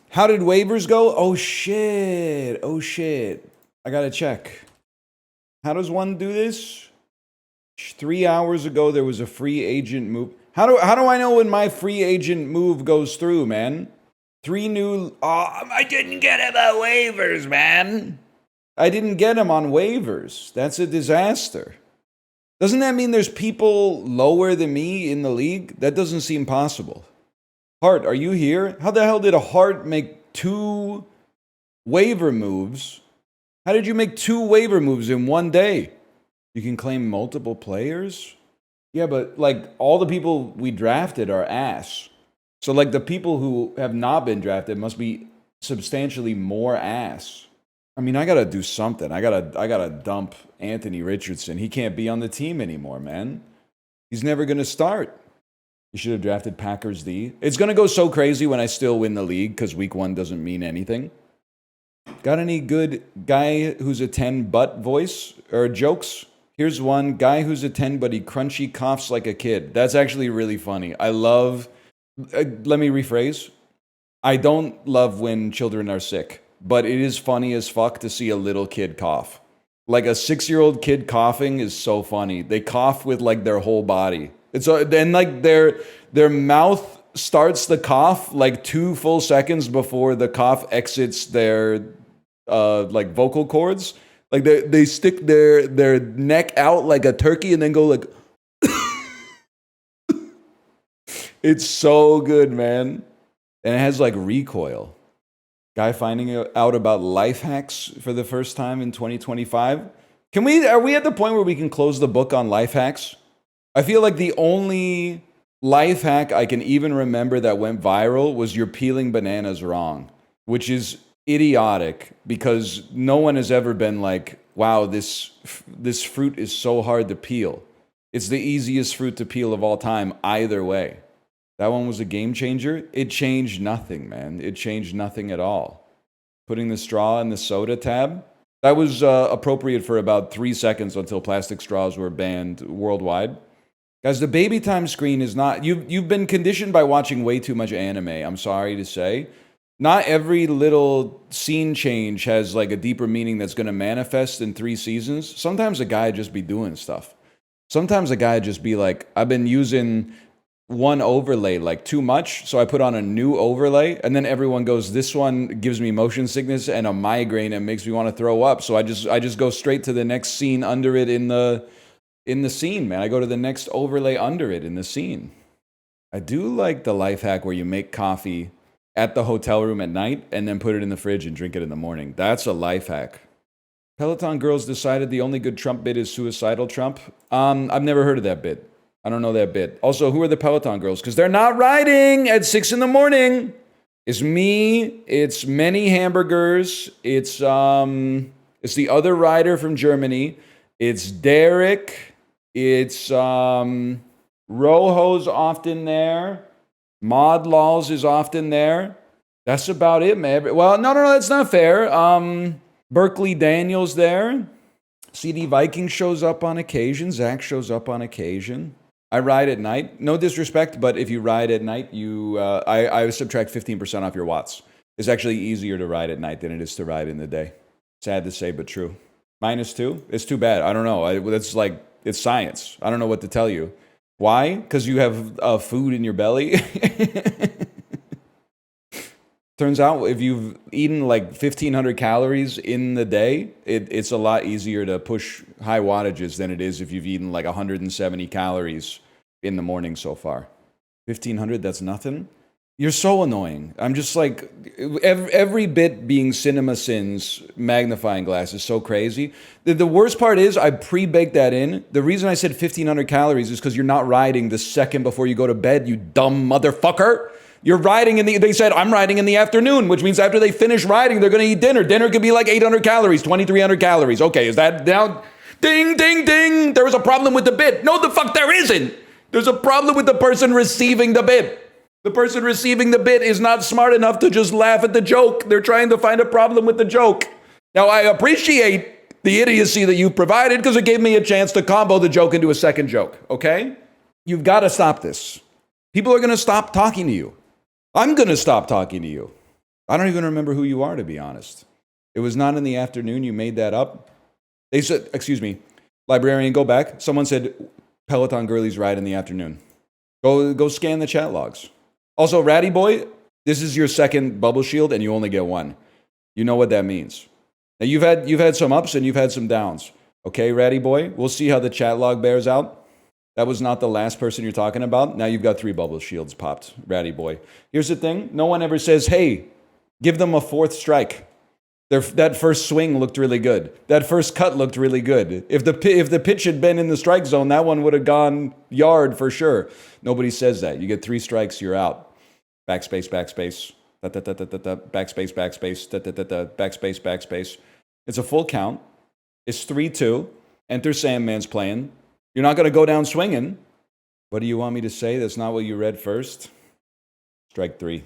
How did waivers go? Oh shit. Oh shit. I gotta check. How does one do this? 3 hours ago there was a free agent move. How do I know when my free agent move goes through, man? 3 new... Oh, I didn't get him on waivers, man. I didn't get him on waivers. That's a disaster. Doesn't that mean there's people lower than me in the league? That doesn't seem possible. Hart, are you here? How the hell did a Hart make 2 waiver moves? How did you make 2 waiver moves in one day? You can claim multiple players? Yeah, but like all the people we drafted are ass. So like the people who have not been drafted must be substantially more ass. I mean, I gotta do something. I gotta dump Anthony Richardson. He can't be on the team anymore, man. He's never gonna start. You should have drafted Packers D. It's gonna go so crazy when I still win the league because week 1 doesn't mean anything. Got any good guy who's a 10 butt voice or jokes? Here's one. Guy who's a 10 but he crunchy coughs like a kid. That's actually really funny. I love... let me rephrase. I don't love when children are sick, but it is funny as fuck to see a little kid cough. Like a 6-year-old kid coughing is so funny. They cough with like their whole body. It's then like their mouth starts the cough like 2 full seconds before the cough exits their like vocal cords. Like they stick their neck out like a turkey and then go like. It's so good, man. And it has like recoil. Guy finding out about life hacks for the first time in 2025. Are we at the point where we can close the book on life hacks? I feel like the only life hack I can even remember that went viral was you're peeling bananas wrong, which is idiotic because no one has ever been like, wow, this fruit is so hard to peel. It's the easiest fruit to peel of all time either way. That one was a game changer. It changed nothing, man. It changed nothing at all. Putting the straw in the soda tab, that was appropriate for about 3 seconds until plastic straws were banned worldwide. Guys, the baby time screen is not... You've been conditioned by watching way too much anime, I'm sorry to say. Not every little scene change has like a deeper meaning that's going to manifest in 3 seasons. Sometimes a guy just be doing stuff. Sometimes a guy just be like, I've been using... one overlay like too much, so I put on a new overlay, and then everyone goes, this one gives me motion sickness and a migraine and makes me want to throw up, so I just go straight to the next scene under it in the scene, man. I go to the next overlay under it in the scene. I do like the life hack where you make coffee at the hotel room at night and then put it in the fridge and drink it in the morning. That's a life hack. Peloton girls decided the only good Trump bit is suicidal Trump. I've never heard of that bit. I don't know that bit. Also, who are the Peloton girls? Because they're not riding at 6 in the morning. It's me. It's many hamburgers. It's the other rider from Germany. It's Derek. It's Rojo's often there. Mod Laws is often there. That's about it, man. Well, no, that's not fair. Berkeley Daniels there. CD Viking shows up on occasion. Zach shows up on occasion. I ride at night. No disrespect, but if you ride at night, I subtract 15% off your watts. It's actually easier to ride at night than it is to ride in the day. Sad to say, but true. -2? It's too bad. I don't know. It's like, it's science. I don't know what to tell you. Why? Because you have food in your belly? Turns out if you've eaten like 1,500 calories in the day, it's a lot easier to push high wattages than it is if you've eaten like 170 calories in the morning so far. 1,500, that's nothing? You're so annoying. I'm just like, every bit being CinemaSins magnifying glass is so crazy. The worst part is I pre-baked that in. The reason I said 1,500 calories is because you're not riding the second before you go to bed, you dumb motherfucker. You're riding they said, I'm riding in the afternoon, which means after they finish riding, they're going to eat dinner. Dinner could be like 800 calories, 2,300 calories. Okay, is that now? Ding, ding, ding. There was a problem with the bit. No, the fuck there isn't. There's a problem with the person receiving the bit. The person receiving the bit is not smart enough to just laugh at the joke. They're trying to find a problem with the joke. Now, I appreciate the idiocy that you provided because it gave me a chance to combo the joke into a second joke, okay? You've got to stop this. People are going to stop talking to you. I'm going to stop talking to you. I don't even remember who you are, to be honest. It was not in the afternoon. You made that up. They said, excuse me, librarian, go back. Someone said Peloton girlies ride in the afternoon. Go scan the chat logs. Also, Ratty Boy, this is your second bubble shield and you only get one. You know what that means. Now you've had some ups and you've had some downs. Okay, Ratty Boy, we'll see how the chat log bears out. That was not the last person you're talking about. Now you've got 3 bubble shields popped, Ratty Boy. Here's the thing. No one ever says, hey, give them a 4th strike. That first swing looked really good. That first cut looked really good. If the pitch had been in the strike zone, that one would have gone yard for sure. Nobody says that. You get 3 strikes, you're out. Backspace, backspace. Backspace, backspace. Backspace, backspace. It's a full count. It's 3-2. Enter Sandman's playing. You're not going to go down swinging. What do you want me to say? That's not what you read first. Strike 3.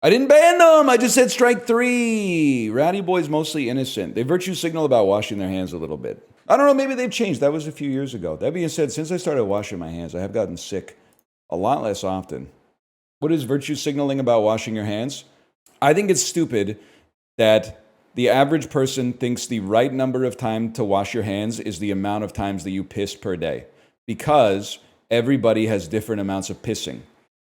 I didn't ban them. I just said strike 3. Ratty Boy's mostly innocent. They virtue signal about washing their hands a little bit. I don't know. Maybe they've changed. That was a few years ago. That being said, since I started washing my hands, I have gotten sick a lot less often. What is virtue signaling about washing your hands? I think it's stupid that the average person thinks the right number of time to wash your hands is the amount of times that you piss per day, because everybody has different amounts of pissing.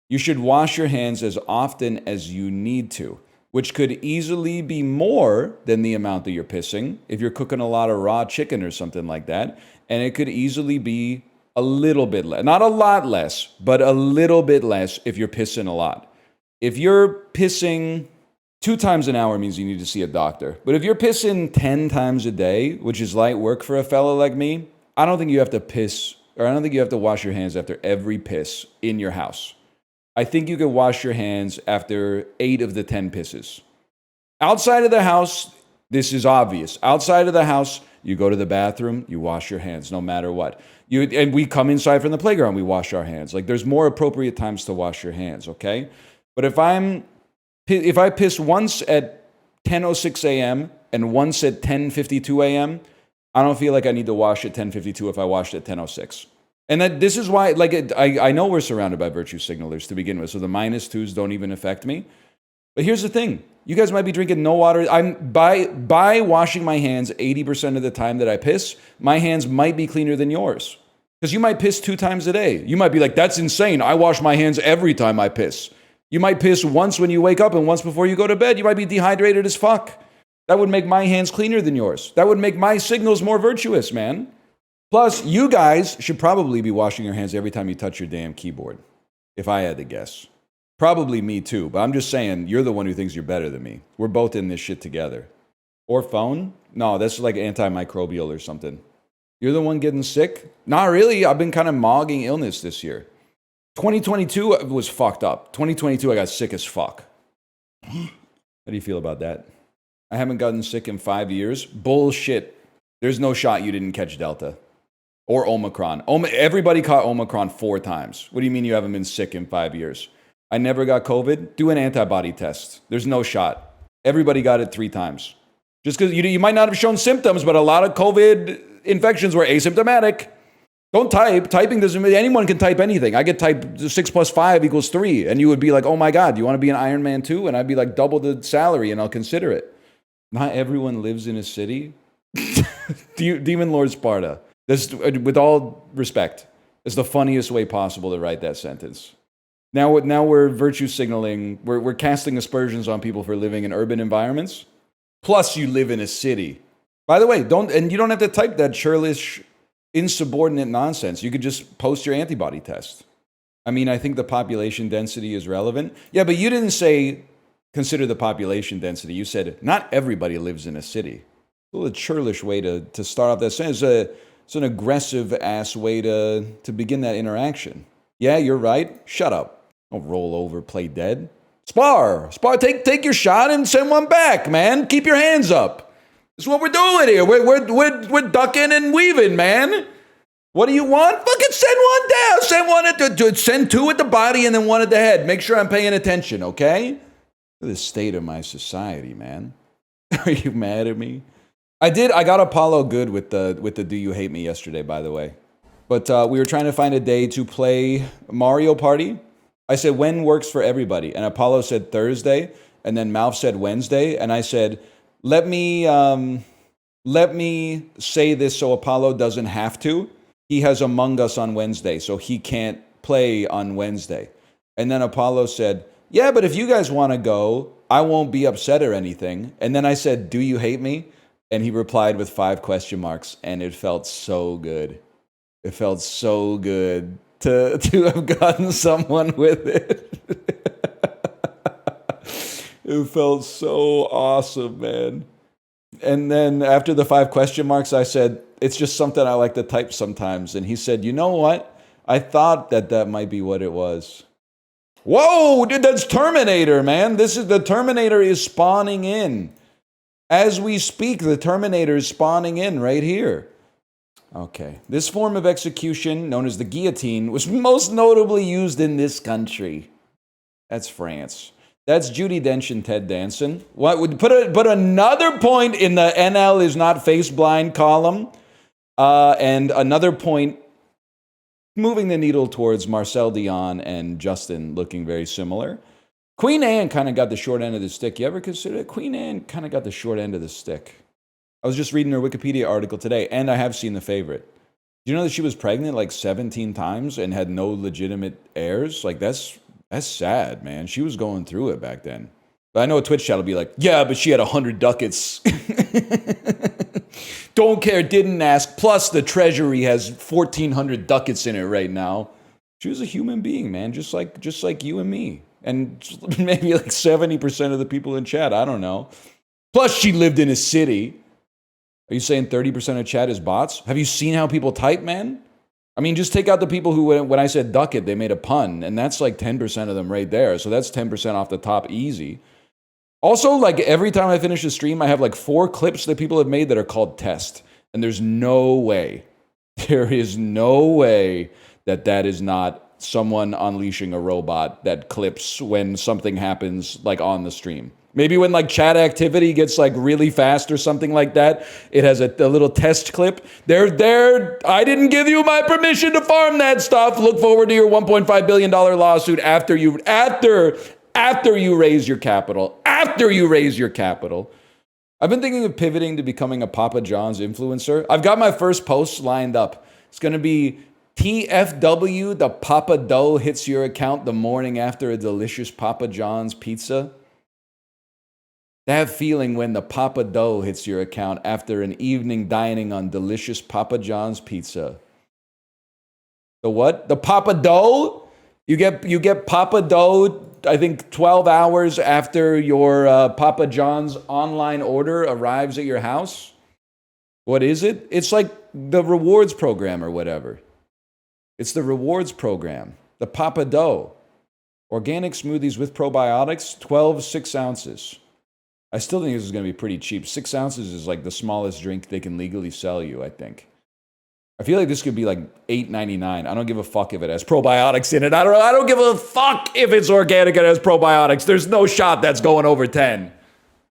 You should wash your hands as often as you need to, which could easily be more than the amount that you're pissing if you're cooking a lot of raw chicken or something like that. And it could easily be a little bit less, not a lot less, but a little bit less if you're pissing a lot. If you're pissing 2 times an hour means you need to see a doctor. But if you're pissing 10 times a day, which is light work for a fella like me, I don't think you have to piss, or I don't think you have to wash your hands after every piss in your house. I think you can wash your hands after 8 of the 10 pisses. Outside of the house, this is obvious. Outside of the house, you go to the bathroom, you wash your hands no matter what. And we come inside from the playground, we wash our hands. Like, there's more appropriate times to wash your hands, okay? But if I piss once at 10:06 a.m. and once at 10:52 a.m., I don't feel like I need to wash at 10:52 if I washed at 10:06. And this is why, like, I know we're surrounded by virtue signalers to begin with, so the -2s don't even affect me. But here's the thing. You guys might be drinking no water. By washing my hands 80% of the time that I piss, my hands might be cleaner than yours. Because you might piss 2 times a day. You might be like, that's insane. I wash my hands every time I piss. You might piss once when you wake up and once before you go to bed. You might be dehydrated as fuck. That would make my hands cleaner than yours. That would make my signals more virtuous, man. Plus, you guys should probably be washing your hands every time you touch your damn keyboard, if I had to guess. Probably me too, but I'm just saying, you're the one who thinks you're better than me. We're both in this shit together. Or phone? No, that's like antimicrobial or something. You're the one getting sick? Not really. I've been kind of mogging illness this year. 2022 was fucked up. 2022, I got sick as fuck. How do you feel about that? I haven't gotten sick in 5 years. Bullshit. There's no shot you didn't catch Delta. Or Omicron. Everybody caught Omicron 4 times. What do you mean you haven't been sick in 5 years? I never got COVID. Do an antibody test. There's no shot. Everybody got it 3 times. Just because you might not have shown symptoms, but a lot of COVID infections were asymptomatic. Don't type. Typing doesn't mean anyone can type anything. I could type 6 + 5 = 3. And you would be like, oh my God, do you want to be an Iron Man too? And I'd be like, double the salary and I'll consider it. Not everyone lives in a city. Demon Lord Sparta. This, with all respect, is the funniest way possible to write that sentence. Now we're virtue signaling. We're casting aspersions on people for living in urban environments. Plus, you live in a city. By the way, you don't have to type that churlish, insubordinate nonsense. You could just post your antibody test. I mean, I think the population density is relevant. Yeah, but you didn't say consider the population density. You said not everybody lives in a city. A little churlish way to start off that sentence. It's an aggressive ass way to begin that interaction. Yeah, you're right. Shut up. Don't roll over, play dead. Spar. Take your shot and send one back, man. Keep your hands up. This is what we're doing here. We're ducking and weaving, man. What do you want? Fucking send one down. Send 2 at the body and then 1 at the head. Make sure I'm paying attention, okay? Look at the state of my society, man. Are you mad at me? I got Apollo good with the Do You Hate Me yesterday, by the way. But we were trying to find a day to play Mario Party. I said, when works for everybody? And Apollo said Thursday. And then Malf said Wednesday. And I said, let me say this so Apollo doesn't have to. He has Among Us on Wednesday, so he can't play on Wednesday. And then Apollo said, yeah, but if you guys want to go, I won't be upset or anything. And then I said, do you hate me? And he replied with 5 question marks, and it felt so good. It felt so good to have gotten someone with it. It felt so awesome, man. And then after the 5 question marks, I said, it's just something I like to type sometimes. And he said, you know what? I thought that might be what it was. Whoa, dude, that's Terminator, man. The Terminator is spawning in. As we speak, the Terminator is spawning in right here. Okay. This form of execution, known as the guillotine, was most notably used in this country. That's France. That's Judi Dench and Ted Danson. What would put another point in the NL is not face blind column, and another point moving the needle towards Marcel Dion and Justin looking very similar. Queen Anne kind of got the short end of the stick. You ever consider it? Queen Anne kind of got the short end of the stick. I was just reading her Wikipedia article today, and I have seen The Favorite. Do you know that she was pregnant like 17 times and had no legitimate heirs? Like, that's sad, man. She was going through it back then. But I know a Twitch chat will be like, yeah, but she had 100 ducats. Don't care, didn't ask. Plus, the treasury has 1,400 ducats in it right now. She was a human being, man, just like you and me. And maybe like 70% of the people in chat, I don't know. Plus, she lived in a city. Are you saying 30% of chat is bots? Have you seen how people type, man? I mean, just take out the people who, when I said ducat, they made a pun. And that's like 10% of them right there. So that's 10% off the top, easy. Also, like every time I finish a stream, I have like 4 clips that people have made that are called test. And there is no way that is not someone unleashing a robot that clips when something happens like on the stream. Maybe when like chat activity gets like really fast or something like that, it has a little test clip. I didn't give you my permission to farm that stuff. Look forward to your $1.5 billion lawsuit after you raise your capital. After you raise your capital. I've been thinking of pivoting to becoming a Papa John's influencer. I've got my first post lined up. It's going to be TFW, the Papa Dough hits your account the morning after a delicious Papa John's pizza. That feeling when the Papa Dough hits your account after an evening dining on delicious Papa John's pizza. The what? The Papa Dough? You get Papa Dough, I think 12 hours after your Papa John's online order arrives at your house. What is it? It's like the rewards program or whatever. It's the rewards program. The Papa Dough. Organic smoothies with probiotics, 12 6 ounces. I still think this is going to be pretty cheap. 6 ounces is like the smallest drink they can legally sell you, I think. I feel like this could be like $8.99. I don't give a fuck if it has probiotics in it. I don't give a fuck if it's organic and has probiotics. There's no shot that's going over 10.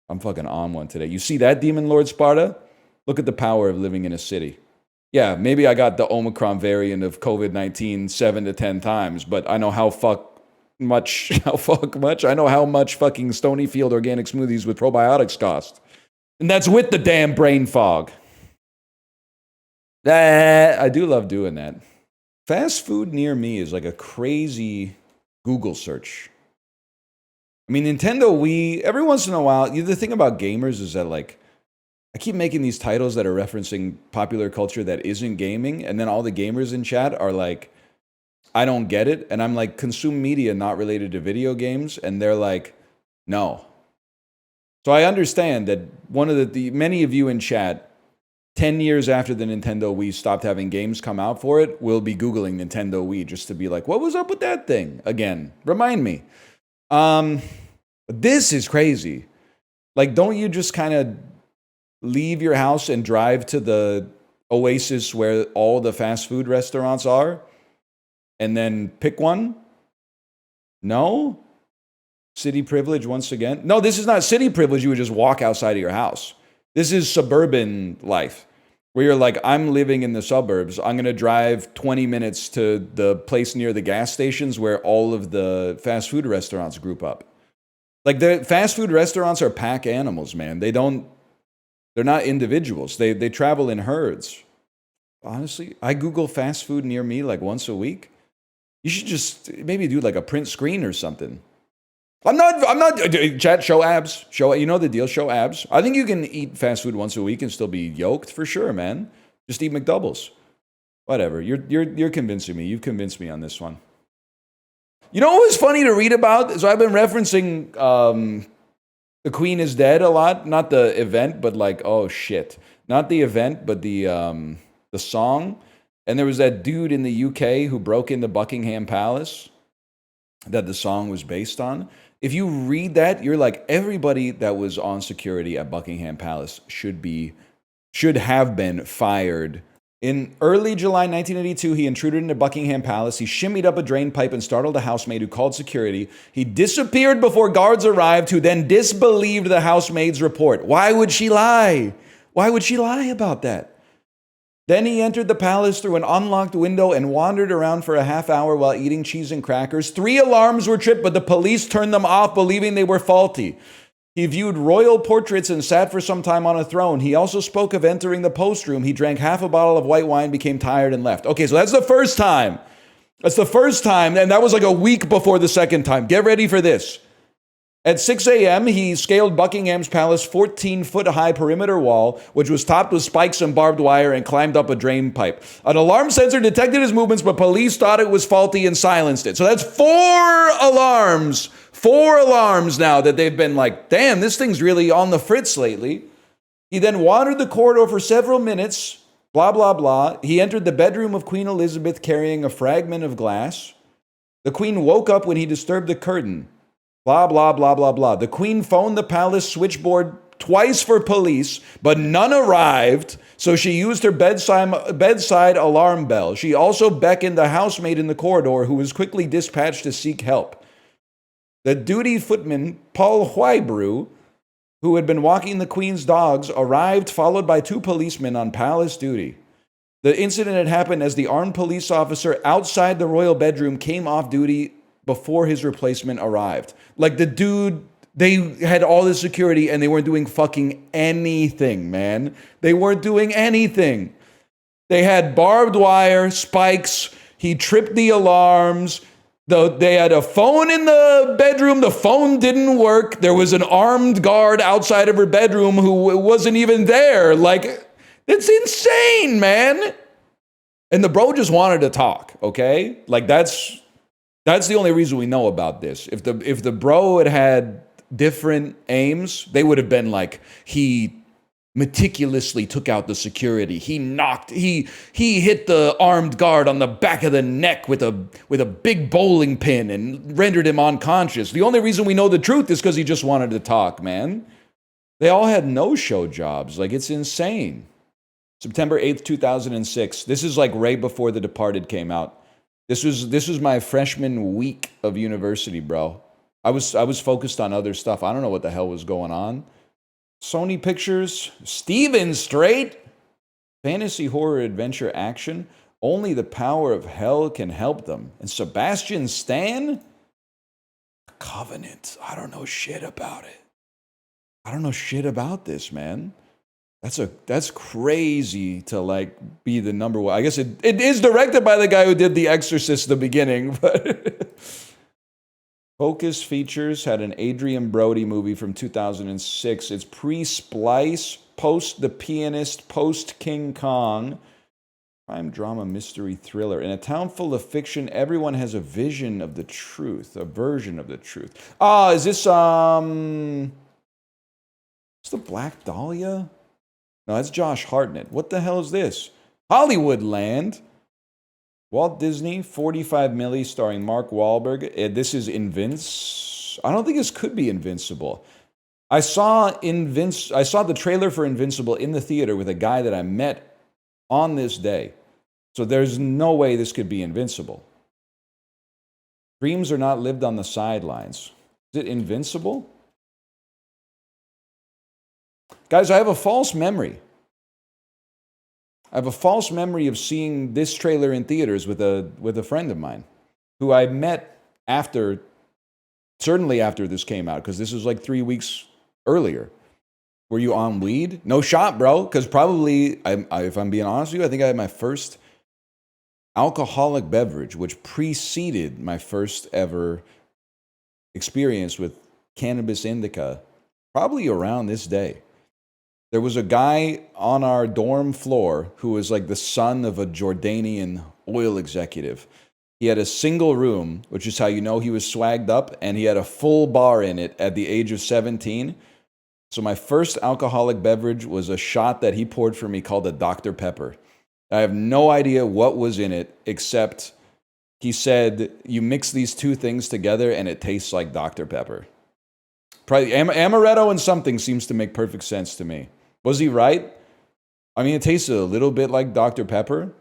I'm fucking on one today. You see that, Demon Lord Sparta? Look at the power of living in a city. Yeah, maybe I got the Omicron variant of COVID-19 7 to 10 times, but I know how much. I know how much fucking Stonyfield organic smoothies with probiotics cost. And that's with the damn brain fog. I do love doing that. Fast food near me is like a crazy Google search. I mean, Nintendo Wii, every once in a while, the thing about gamers is that like, I keep making these titles that are referencing popular culture that isn't gaming, and then all the gamers in chat are like, I don't get it. And I'm like, consume media not related to video games. And they're like, no. So I understand that one of the many of you in chat, 10 years after the Nintendo Wii stopped having games come out for it, will be Googling Nintendo Wii just to be like, what was up with that thing? Again, remind me. This is crazy. Like, don't you just kind of leave your house and drive to the oasis where all the fast food restaurants are? And then pick one? No? City privilege once again? No, this is not city privilege. You would just walk outside of your house. This is suburban life, where you're like, I'm living in the suburbs. I'm going to drive 20 minutes to the place near the gas stations where all of the fast food restaurants group up. Like the fast food restaurants are pack animals, man. They're not individuals. They travel in herds. Honestly, I Google fast food near me like once a week. You should just maybe do like a print screen or something. I'm not, chat, show abs. You know the deal, show abs. I think you can eat fast food once a week and still be yoked for sure, man. Just eat McDoubles. Whatever, you're convincing me. You've convinced me on this one. You know what was funny to read about? So I've been referencing The Queen is Dead a lot. Not the event, but like, oh shit. Not the event, but the song. And there was that dude in the UK who broke into Buckingham Palace that the song was based on. If you read that, you're like, everybody that was on security at Buckingham Palace should have been fired. In early July 1982, he intruded into Buckingham Palace. He shimmied up a drain pipe and startled a housemaid who called security. He disappeared before guards arrived, who then disbelieved the housemaid's report. Why would she lie? Why would she lie about that? Then he entered the palace through an unlocked window and wandered around for a half hour while eating cheese and crackers. 3 alarms were tripped, but the police turned them off, believing they were faulty. He viewed royal portraits and sat for some time on a throne. He also spoke of entering the post room. He drank half a bottle of white wine, became tired, and left. Okay, so that's the first time. That's the first time, and that was like a week before the second time. Get ready for this. At 6 a.m., he scaled Buckingham's palace 14-foot-high perimeter wall, which was topped with spikes and barbed wire, and climbed up a drain pipe. An alarm sensor detected his movements, but police thought it was faulty and silenced it. So that's 4 alarms. 4 alarms now that they've been like, damn, this thing's really on the fritz lately. He then wandered the corridor for several minutes, blah, blah, blah. He entered the bedroom of Queen Elizabeth carrying a fragment of glass. The Queen woke up when he disturbed the curtain. Blah, blah, blah, blah, blah. The Queen phoned the palace switchboard twice for police, but none arrived, so she used her bedside alarm bell. She also beckoned the housemaid in the corridor, who was quickly dispatched to seek help. The duty footman, Paul Hoybrew, who had been walking the Queen's dogs, arrived, followed by 2 policemen on palace duty. The incident had happened as the armed police officer outside the royal bedroom came off duty before his replacement arrived. Like the dude, they had all this security and they weren't doing fucking anything, man. They weren't doing anything. They had barbed wire, spikes. He tripped the alarms. They had a phone in the bedroom. The phone didn't work. There was an armed guard outside of her bedroom who wasn't even there. Like, it's insane, man. And the bro just wanted to talk, okay? Like, that's the only reason we know about this. If the bro had different aims, they would have been like, he meticulously took out the security. He hit the armed guard on the back of the neck with a big bowling pin and rendered him unconscious. The only reason we know the truth is because he just wanted to talk, man. They all had no-show jobs. Like, it's insane. September 8th, 2006. This is like right before The Departed came out. This was my freshman week of university, bro. I was focused on other stuff. I don't know what the hell was going on. Sony Pictures, Steven Strait, fantasy horror adventure action. Only the power of hell can help them. And Sebastian Stan, Covenant. I don't know shit about it. I don't know shit about this, man. That's crazy to like be the number one. I guess it is directed by the guy who did The Exorcist at the beginning, but Focus Features had an Adrian Brody movie from 2006. It's pre-Splice, post The Pianist, post King Kong. Crime drama mystery thriller. In a town full of fiction, everyone has a vision of the truth, a version of the truth. Is this it's the Black Dahlia? No, that's Josh Hartnett. What the hell is this? Hollywoodland. Walt Disney, 45 milli, starring Mark Wahlberg. This is I don't think this could be Invincible. I saw the trailer for Invincible in the theater with a guy that I met on this day. So there's no way this could be Invincible. Dreams are not lived on the sidelines. Is it Invincible? Guys, I have a false memory. I have a false memory of seeing this trailer in theaters with a friend of mine who I met after Certainly after this came out, because this was like 3 weeks earlier. Were you on weed? No shot, bro. Because probably, if I'm being honest with you, I think I had my first alcoholic beverage, which preceded my first ever experience with cannabis indica, probably around this day. There was a guy on our dorm floor who was like the son of a Jordanian oil executive. He had a single room, which is how you know he was swagged up, and he had a full bar in it at the age of 17. So my first alcoholic beverage was a shot that he poured for me called a Dr. Pepper. I have no idea what was in it, except he said, you mix these two things together and it tastes like Dr. Pepper. Probably amaretto and something seems to make perfect sense to me. Was he right? I mean, it tasted a little bit like Dr. Pepper.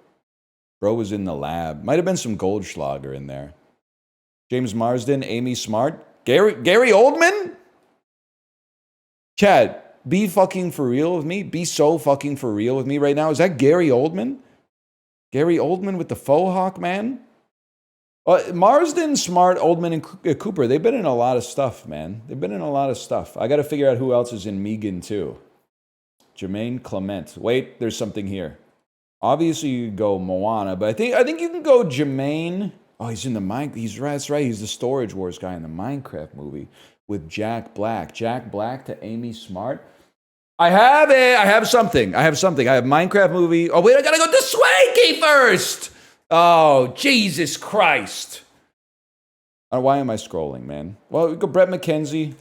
Bro was in the lab. Might have been some Goldschlager in there. James Marsden, Amy Smart. Gary Oldman? Chad, be fucking for real with me. Be so fucking for real with me right now. Is that Gary Oldman? Gary Oldman with the faux hawk, man? Marsden, Smart, Oldman, and Cooper, they've been in a lot of stuff, man. They've been in a lot of stuff. I got to figure out who else is in Megan, too. Jermaine Clement. Wait, there's something here. Obviously, you go Moana, but I think you can go Jermaine. Oh, he's in the Minecraft. He's right. That's right. He's the Storage Wars guy in the Minecraft movie with Jack Black. Jack Black to Amy Smart. I have it. I have something. I have Minecraft movie. Oh, wait, I got to go to Swankie first. Oh, Jesus Christ. Why am I scrolling, man? Well, we go Brett McKenzie,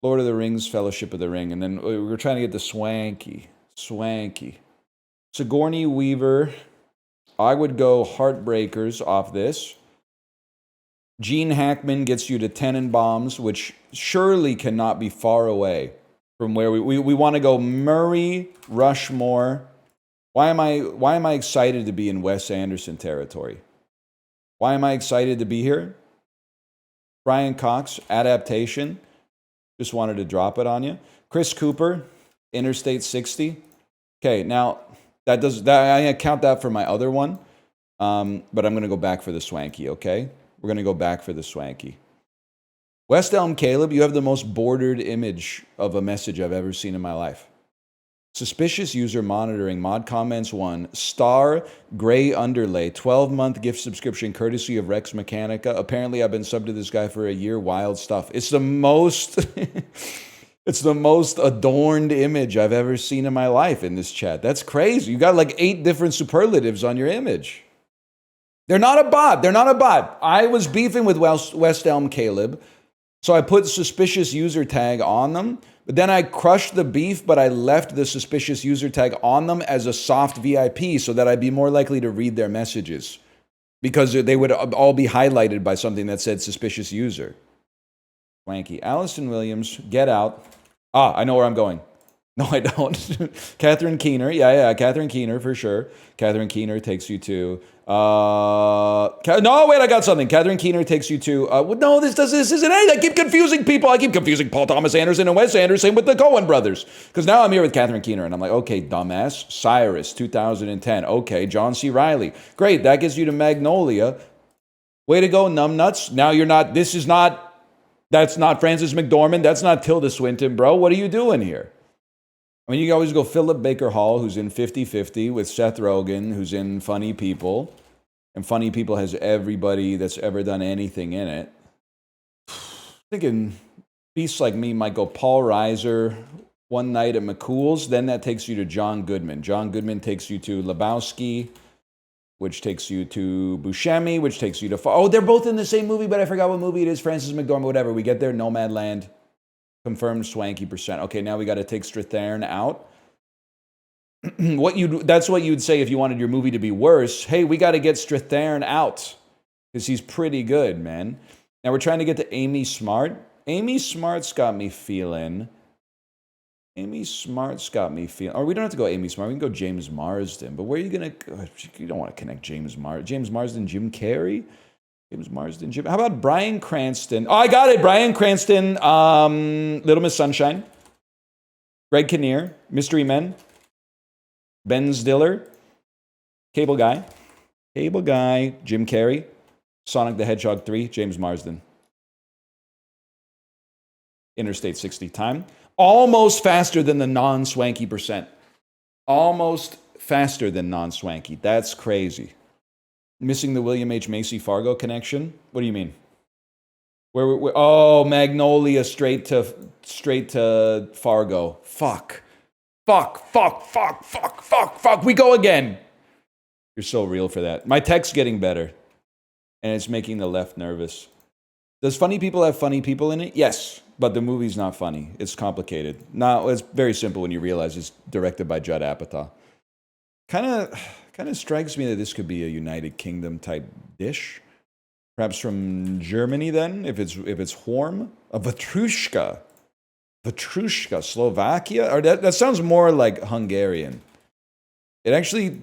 Lord of the Rings, Fellowship of the Ring, and then we're trying to get to Swankie. Sigourney Weaver. I would go Heartbreakers off this. Gene Hackman gets you to Tenenbaums, which surely cannot be far away from where we want to go. Murray, Rushmore. Why am I excited to be in Wes Anderson territory? Why am I excited to be here? Brian Cox, Adaptation. Just wanted to drop it on you. Chris Cooper, Interstate 60. Okay, now I'm gonna count that for my other one, but I'm gonna go back for the Swankie. Okay, we're gonna go back for the Swankie. West Elm Caleb, you have the most bordered image of a message I've ever seen in my life. Suspicious user monitoring, mod comments 1, star, gray underlay, 12-month gift subscription courtesy of Rex Mechanica. Apparently, I've been subbed to this guy for a year. Wild stuff. It's the most, it's the most adorned image I've ever seen in my life in this chat. That's crazy. You got like 8 different superlatives on your image. They're not a bot. I was beefing with West Elm Caleb, so I put suspicious user tag on them. But then I crushed the beef, but I left the suspicious user tag on them as a soft VIP so that I'd be more likely to read their messages because they would all be highlighted by something that said suspicious user. Wanky. Allison Williams, Get Out. I know where I'm going. No, I don't. Catherine Keener. Yeah, Catherine Keener for sure. Catherine Keener takes you to... no, wait, I got something. Catherine Keener takes you to... no, this isn't it. I keep confusing people. I keep confusing Paul Thomas Anderson and Wes Anderson with the Coen brothers. Because now I'm here with Catherine Keener, and I'm like, okay, dumbass. Cyrus, 2010. Okay, John C. Reilly. Great, that gets you to Magnolia. Way to go, numbnuts. Now you're not... That's not Frances McDormand. That's not Tilda Swinton, bro. What are you doing here? I mean, you can always go Philip Baker Hall, who's in 50-50, with Seth Rogen, who's in Funny People. And Funny People has everybody that's ever done anything in it. Thinking beasts like me might go Paul Reiser, One Night at McCool's. Then that takes you to John Goodman. John Goodman takes you to Lebowski, which takes you to Buscemi, which takes you to... Oh, they're both in the same movie, but I forgot what movie it is. Frances McDormand, whatever. We get there, Nomadland. Confirmed Swankie %. Okay, now we got to take Strathern out. That's what you'd say if you wanted your movie to be worse. Hey, we got to get Strathern out because he's pretty good, man. Now we're trying to get to Amy Smart. Amy Smart's got me feeling. Or we don't have to go Amy Smart. We can go James Marsden. But where are you going to go? You don't want to connect James Marsden, Jim Carrey? James Marsden, Jim. How about Bryan Cranston? Oh, I got it. Bryan Cranston, Little Miss Sunshine. Greg Kinnear, Mystery Men. Ben Stiller, Cable Guy, Jim Carrey, Sonic the Hedgehog 3, James Marsden. Interstate 60 time. Almost faster than the non-Swankie percent. Almost faster than non-Swankie. That's crazy. Missing the William H. Macy Fargo connection? What do you mean? Where oh, Magnolia straight to Fargo. Fuck. We go again. You're so real for that. My tech's getting better. And it's making the left nervous. Does Funny People have funny people in it? Yes. But the movie's not funny. It's complicated. No, it's very simple when you realize it's directed by Judd Apatow. Kind of strikes me that this could be a United Kingdom type dish. Perhaps from Germany then, if it's Horm. A Vatrushka. Slovakia? Or that sounds more like Hungarian. It actually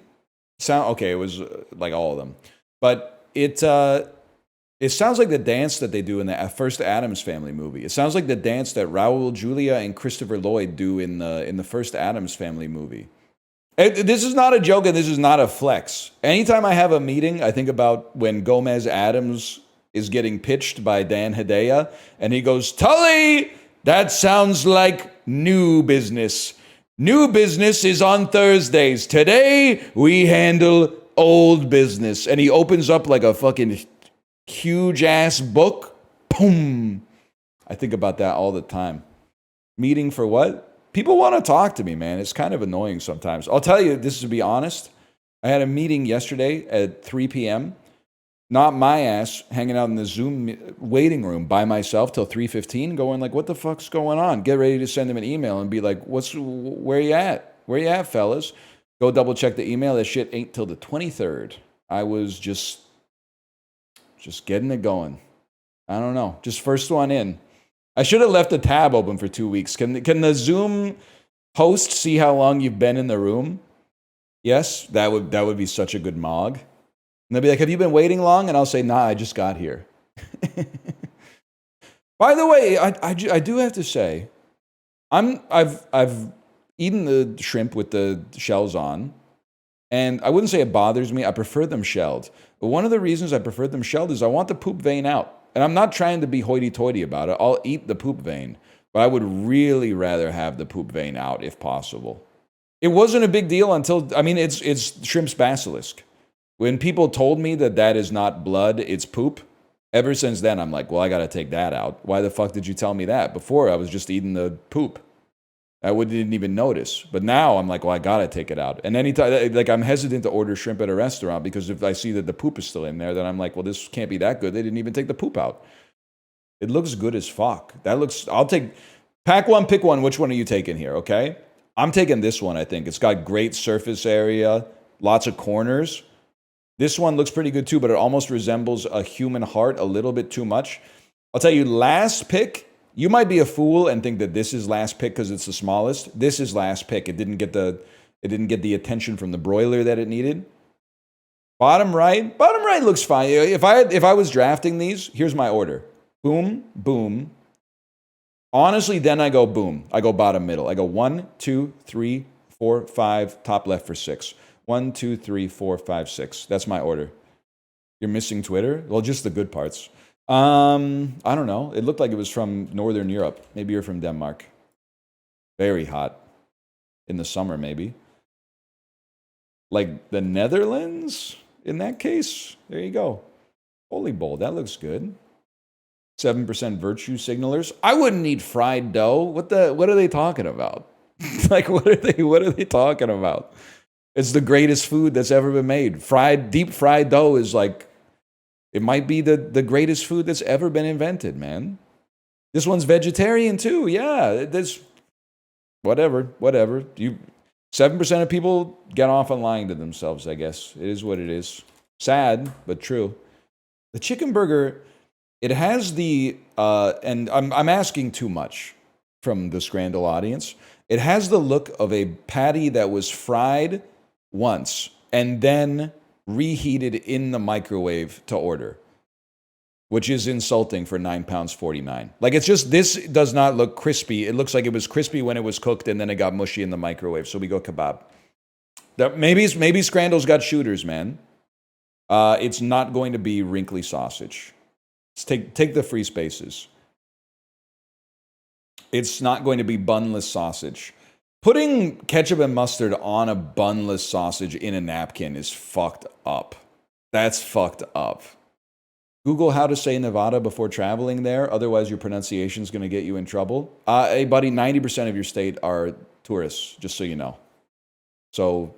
okay, it was like all of them. But it sounds like the dance that they do in the first Addams Family movie. It sounds like the dance that Raul Julia and Christopher Lloyd do in the first Addams Family movie. This is not a joke and this is not a flex. Anytime I have a meeting, I think about when Gomez Addams is getting pitched by Dan Hedaya, and he goes, Tully, that sounds like new business. New business is on Thursdays. Today, we handle old business. And he opens up like a fucking huge-ass book. Boom. I think about that all the time. Meeting for what? People want to talk to me, man. It's kind of annoying sometimes. I'll tell you, this is to be honest. I had a meeting yesterday at 3 p.m. Not my ass hanging out in the Zoom waiting room by myself till 3:15, going like, what the fuck's going on? Get ready to send him an email and be like, where you at? Where you at, fellas? Go double check the email. That shit ain't till the 23rd. I was just getting it going. I don't know. Just first one in. I should have left the tab open for 2 weeks. Can the Zoom host see how long you've been in the room? Yes, that would be such a good mog. And they'll be like, have you been waiting long? And I'll say, nah, I just got here. By the way, I do have to say, I've eaten the shrimp with the shells on, and I wouldn't say it bothers me. I prefer them shelled. But one of the reasons I prefer them shelled is I want the poop vein out. And I'm not trying to be hoity-toity about it. I'll eat the poop vein. But I would really rather have the poop vein out if possible. It wasn't a big deal until, I mean, it's shrimp's basilisk. When people told me that is not blood, it's poop, ever since then I'm like, well, I got to take that out. Why the fuck did you tell me that? Before, I was just eating the poop. I didn't even notice. But now I'm like, well, I got to take it out. And anytime, like, I'm hesitant to order shrimp at a restaurant because if I see that the poop is still in there, then I'm like, well, this can't be that good. They didn't even take the poop out. It looks good as fuck. I'll take, pack one, pick one. Which one are you taking here, okay? I'm taking this one, I think. It's got great surface area, lots of corners. This one looks pretty good too, but it almost resembles a human heart a little bit too much. I'll tell you, last pick, you might be a fool and think that this is last pick because it's the smallest. This is last pick. It didn't get the attention from the broiler that it needed. Bottom right looks fine. If I was drafting these, here's my order. Boom, boom. Honestly, then I go boom. I go bottom middle. I go 1, 2, 3, 4, 5, top left for 6. 1, 2, 3, 4, 5, 6. That's my order. You're missing Twitter? Well, just the good parts. I don't know. It looked like it was from Northern Europe. Maybe you're from Denmark. Very hot. In the summer, maybe. Like the Netherlands? In that case? There you go. Holy bowl. That looks good. 7% virtue signalers. I wouldn't eat fried dough. What are they talking about? Like, what are they talking about? It's the greatest food that's ever been made. Deep fried dough is like, it might be the greatest food that's ever been invented, man. This one's vegetarian too. Yeah, there's whatever. 7% of people get off on lying to themselves, I guess. It is what it is. Sad, but true. The chicken burger, it has the, and I'm asking too much from the Scrandle audience. It has the look of a patty that was fried once and then reheated in the microwave to order, which is insulting for £9.49. Like, it's just, this does not look crispy. It looks like it was crispy when it was cooked and then it got mushy in the microwave. So we go kebab. Maybe Scrandle's got shooters, man. It's not going to be wrinkly sausage. Take the free spaces. It's not going to be bunless sausage. Putting ketchup and mustard on a bunless sausage in a napkin is fucked up. That's fucked up. Google how to say Nevada before traveling there. Otherwise, your pronunciation is going to get you in trouble. Hey, buddy, 90% of your state are tourists, just so you know. So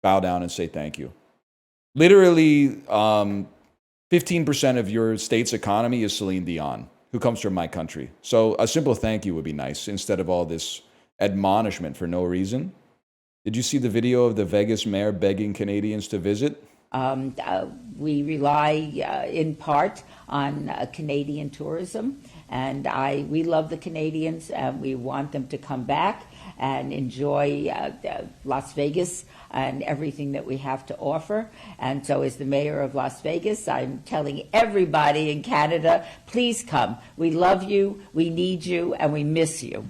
bow down and say thank you. Literally, 15% of your state's economy is Celine Dion, who comes from my country. So a simple thank you would be nice instead of all this admonishment for no reason. Did you see the video of the Vegas mayor begging Canadians to visit? We rely in part on Canadian tourism, and we love the Canadians, and we want them to come back and enjoy Las Vegas and everything that we have to offer. And so as the mayor of Las Vegas, I'm telling everybody in Canada, please come. We love you, we need you, and we miss you.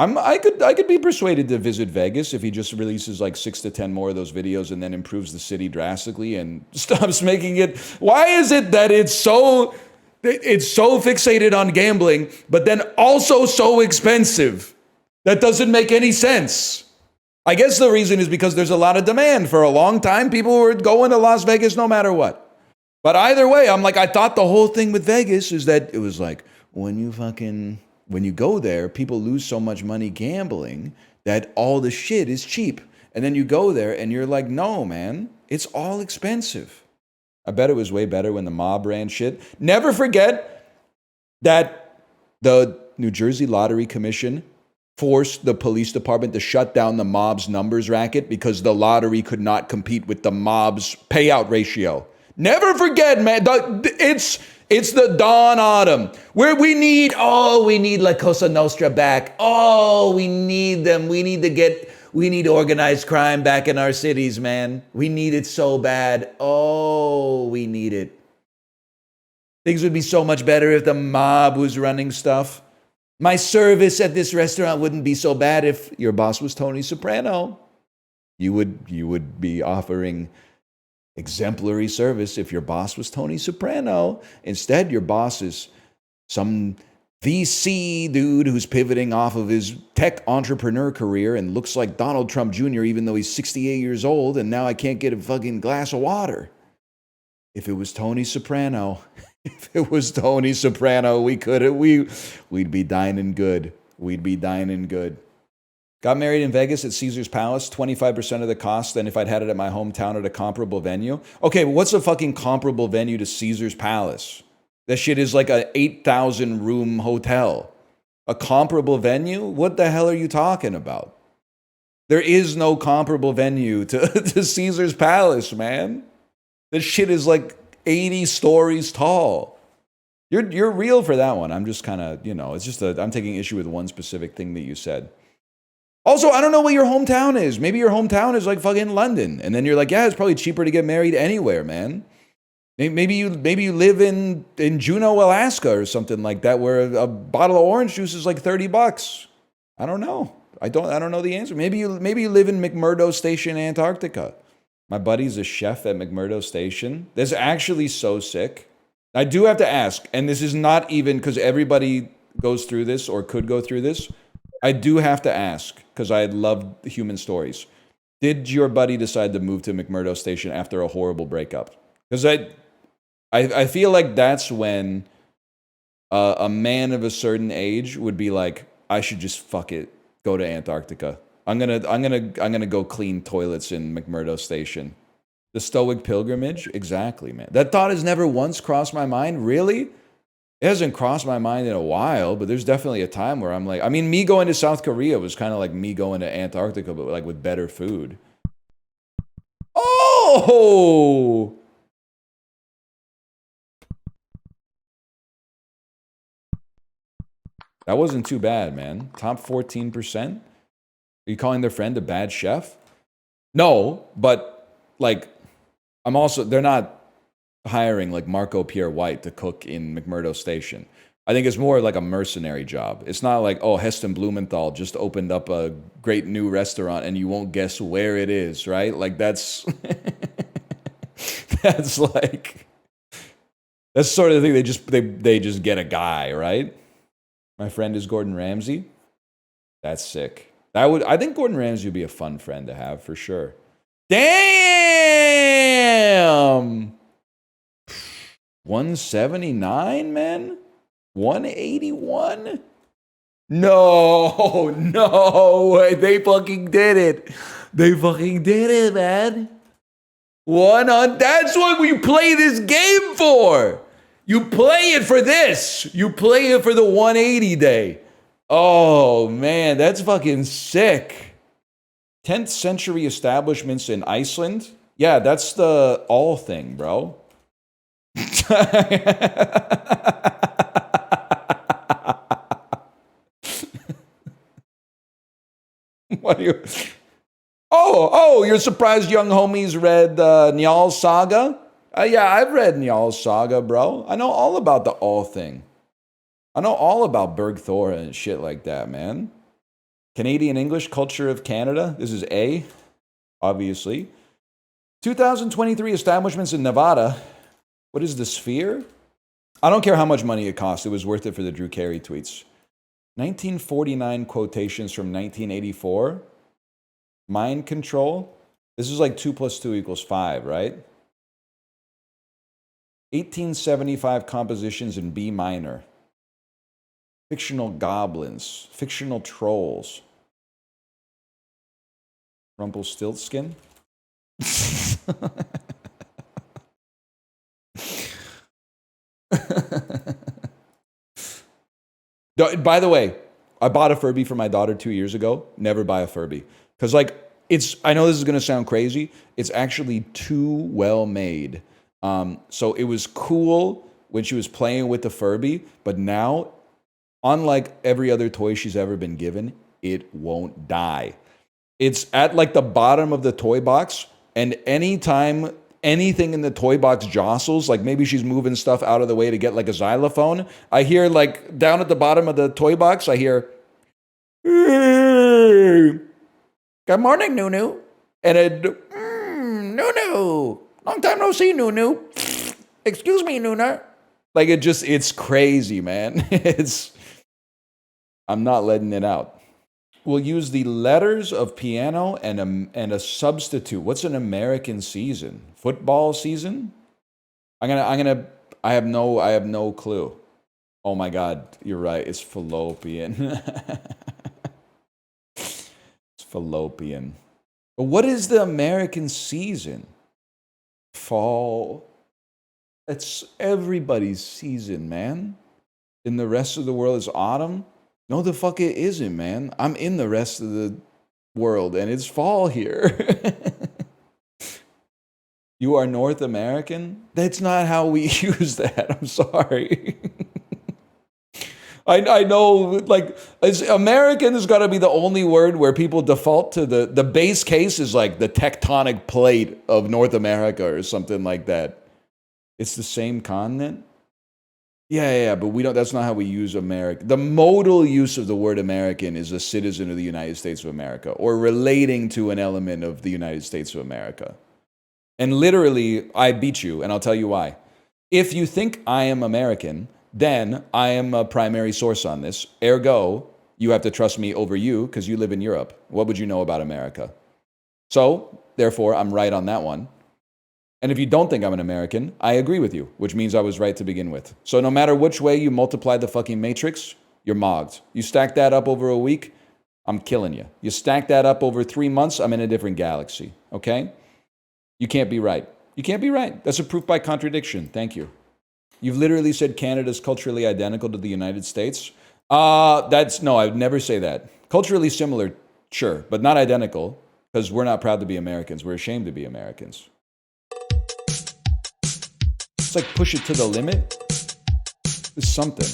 I could be persuaded to visit Vegas if he just releases like 6 to 10 more of those videos and then improves the city drastically and stops making it. Why is it that it's so fixated on gambling, but then also so expensive? That doesn't make any sense. I guess the reason is because there's a lot of demand. For a long time, people were going to Las Vegas no matter what. But either way, I'm like, I thought the whole thing with Vegas is that it was like, when you go there, people lose so much money gambling that all the shit is cheap. And then you go there and you're like, no, man, it's all expensive. I bet it was way better when the mob ran shit. Never forget that the New Jersey Lottery Commission forced the police department to shut down the mob's numbers racket because the lottery could not compete with the mob's payout ratio. Never forget, man. It's the dawn autumn where we need La Cosa Nostra back. Oh, we need them. We need organized crime back in our cities, man. We need it so bad. Oh, we need it. Things would be so much better if the mob was running stuff. My service at this restaurant wouldn't be so bad if your boss was Tony Soprano. You would be offering exemplary service if your boss was Tony Soprano. Instead, your boss is some VC dude who's pivoting off of his tech entrepreneur career and looks like Donald Trump Jr. even though he's 68 years old and now I can't get a fucking glass of water. If it was Tony Soprano, we'd be dining good. We'd be dining good. Got married in Vegas at Caesar's Palace, 25% of the cost than if I'd had it at my hometown at a comparable venue. Okay, but what's a fucking comparable venue to Caesar's Palace? That shit is like a 8,000 room hotel. A comparable venue? What the hell are you talking about? There is no comparable venue to Caesar's Palace, man. This shit is like 80 stories tall. You're real for that one. I'm just kind of, it's just I'm taking issue with one specific thing that you said. Also, I don't know what your hometown is. Maybe your hometown is like fucking London. And then you're like, yeah, it's probably cheaper to get married anywhere, man. Maybe you live in Juneau, Alaska or something like that where a bottle of orange juice is like $30. I don't know. I don't know the answer. Maybe you live in McMurdo Station, Antarctica. My buddy's a chef at McMurdo Station. That's actually so sick. I do have to ask, and this is not even because everybody goes through this or could go through this. I do have to ask, because I love human stories. Did your buddy decide to move to McMurdo Station after a horrible breakup? Because I feel like that's when a man of a certain age would be like, I should just fuck it, go to Antarctica. I'm gonna go clean toilets in McMurdo Station. The Stoic Pilgrimage? Exactly, man. That thought has never once crossed my mind. Really? It hasn't crossed my mind in a while, but there's definitely a time where I'm like, I mean, me going to South Korea was kind of like me going to Antarctica, but like with better food. Oh! That wasn't too bad, man. Top 14%? Are you calling their friend a bad chef? No, but like, they're not hiring like Marco Pierre White to cook in McMurdo Station. I think it's more like a mercenary job. It's not like, oh, Heston Blumenthal just opened up a great new restaurant and you won't guess where it is, right? Like that's that's sort of the thing. They just get a guy, right? My friend is Gordon Ramsay. That's sick. I think Gordon Ramsay would be a fun friend to have for sure. Damn! 179, man? 181? No, no, they fucking did it. They fucking did it, man. That's what we play this game for. You play it for this. You play it for the 180 day. Oh, man, that's fucking sick. 10th century establishments in Iceland. Yeah, that's the all thing, bro. What are you... Oh, you're surprised young homies read Njaal's Saga? Yeah, I've read Njaal's Saga, bro. I know all about the all thing. I know all about Bergthor and shit like that, man. Canadian English, Culture of Canada. This is A, obviously. 2023 establishments in Nevada. What is the Sphere? I don't care how much money it costs. It was worth it for the Drew Carey tweets. 1949 quotations from 1984. Mind control. This is like 2 + 2 = 5, right? 1875 compositions in B minor. Fictional goblins. Fictional trolls. Rumpelstiltskin. By the way, I bought a Furby for my daughter 2 years ago. Never buy a Furby. Because, like, I know this is going to sound crazy. It's actually too well made. So it was cool when she was playing with the Furby. But now, unlike every other toy she's ever been given, it won't die. It's at, like, the bottom of the toy box. And anytime anything in the toy box jostles, like maybe she's moving stuff out of the way to get, like, a xylophone, I hear, like, down at the bottom of the toy box, I hear... Good morning, Nunu. And it, Nunu. Long time no see, Nunu. Excuse me, Nuna. Like, it's crazy, man. I'm not letting it out. We'll use the letters of piano and a substitute. What's an American season? Football season? I have no clue. Oh my God, you're right. It's fallopian. Fallopian. But what is the American season? Fall. It's everybody's season, man. In the rest of the world, it's autumn. No, the fuck it isn't, man. I'm in the rest of the world, and it's fall here. You are North American? That's not how we use that. I'm sorry. I know, like, American has got to be the only word where people default to the base case is like the tectonic plate of North America or something like that. It's the same continent? Yeah, but that's not how we use America. The modal use of the word American is a citizen of the United States of America or relating to an element of the United States of America. And literally, I beat you, and I'll tell you why. If you think I am American, then I am a primary source on this. Ergo, you have to trust me over you because you live in Europe. What would you know about America? So, therefore, I'm right on that one. And if you don't think I'm an American, I agree with you, which means I was right to begin with. So no matter which way you multiply the fucking matrix, you're mogged. You stack that up over a week, I'm killing you. You stack that up over 3 months, I'm in a different galaxy, okay? You can't be right. You can't be right. That's a proof by contradiction. Thank you. You've literally said Canada's culturally identical to the United States. No, I would never say that. Culturally similar, sure, but not identical, because we're not proud to be Americans. We're ashamed to be Americans. It's like push it to the limit. It's something.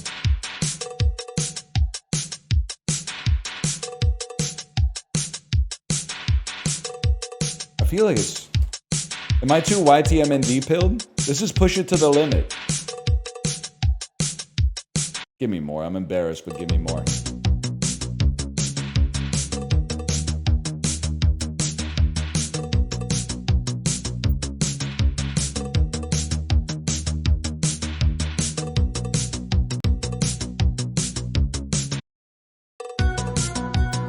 I feel like it's... Am I too YTMND pilled? This is push it to the limit. Give me more. I'm embarrassed, but give me more.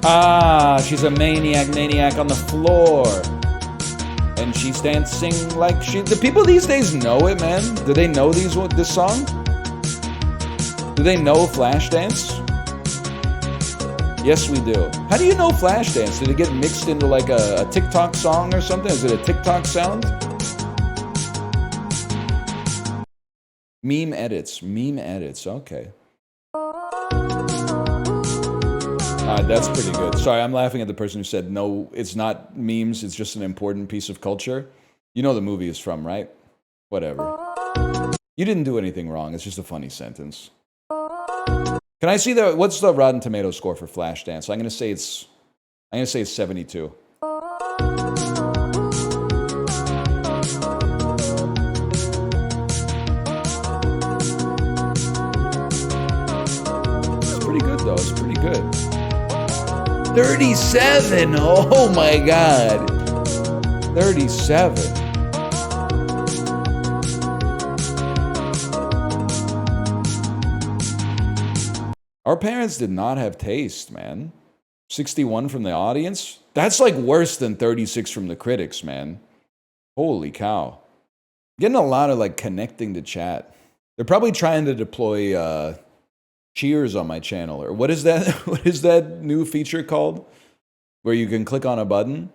Ah, she's a maniac on the floor. And she's dancing like the people these days know it, man. Do they know this song? Do they know Flashdance? Yes, we do. How do you know Flashdance? Did it get mixed into like a TikTok song or something? Is it a TikTok sound? Meme edits, okay. That's pretty good. Sorry, I'm laughing at the person who said, no, it's not memes, it's just an important piece of culture. You know the movie is from, right? Whatever. You didn't do anything wrong, it's just a funny sentence. Can I see what's the Rotten Tomato score for Flashdance? I'm gonna say it's 72. It's pretty good though, it's pretty good. 37! Oh my god! 37. Our parents did not have taste, man. 61 from the audience? That's like worse than 36 from the critics, man. Holy cow. Getting a lot of like connecting to chat. They're probably trying to deploy cheers on my channel, or what is that? What is that new feature called? Where you can click on a button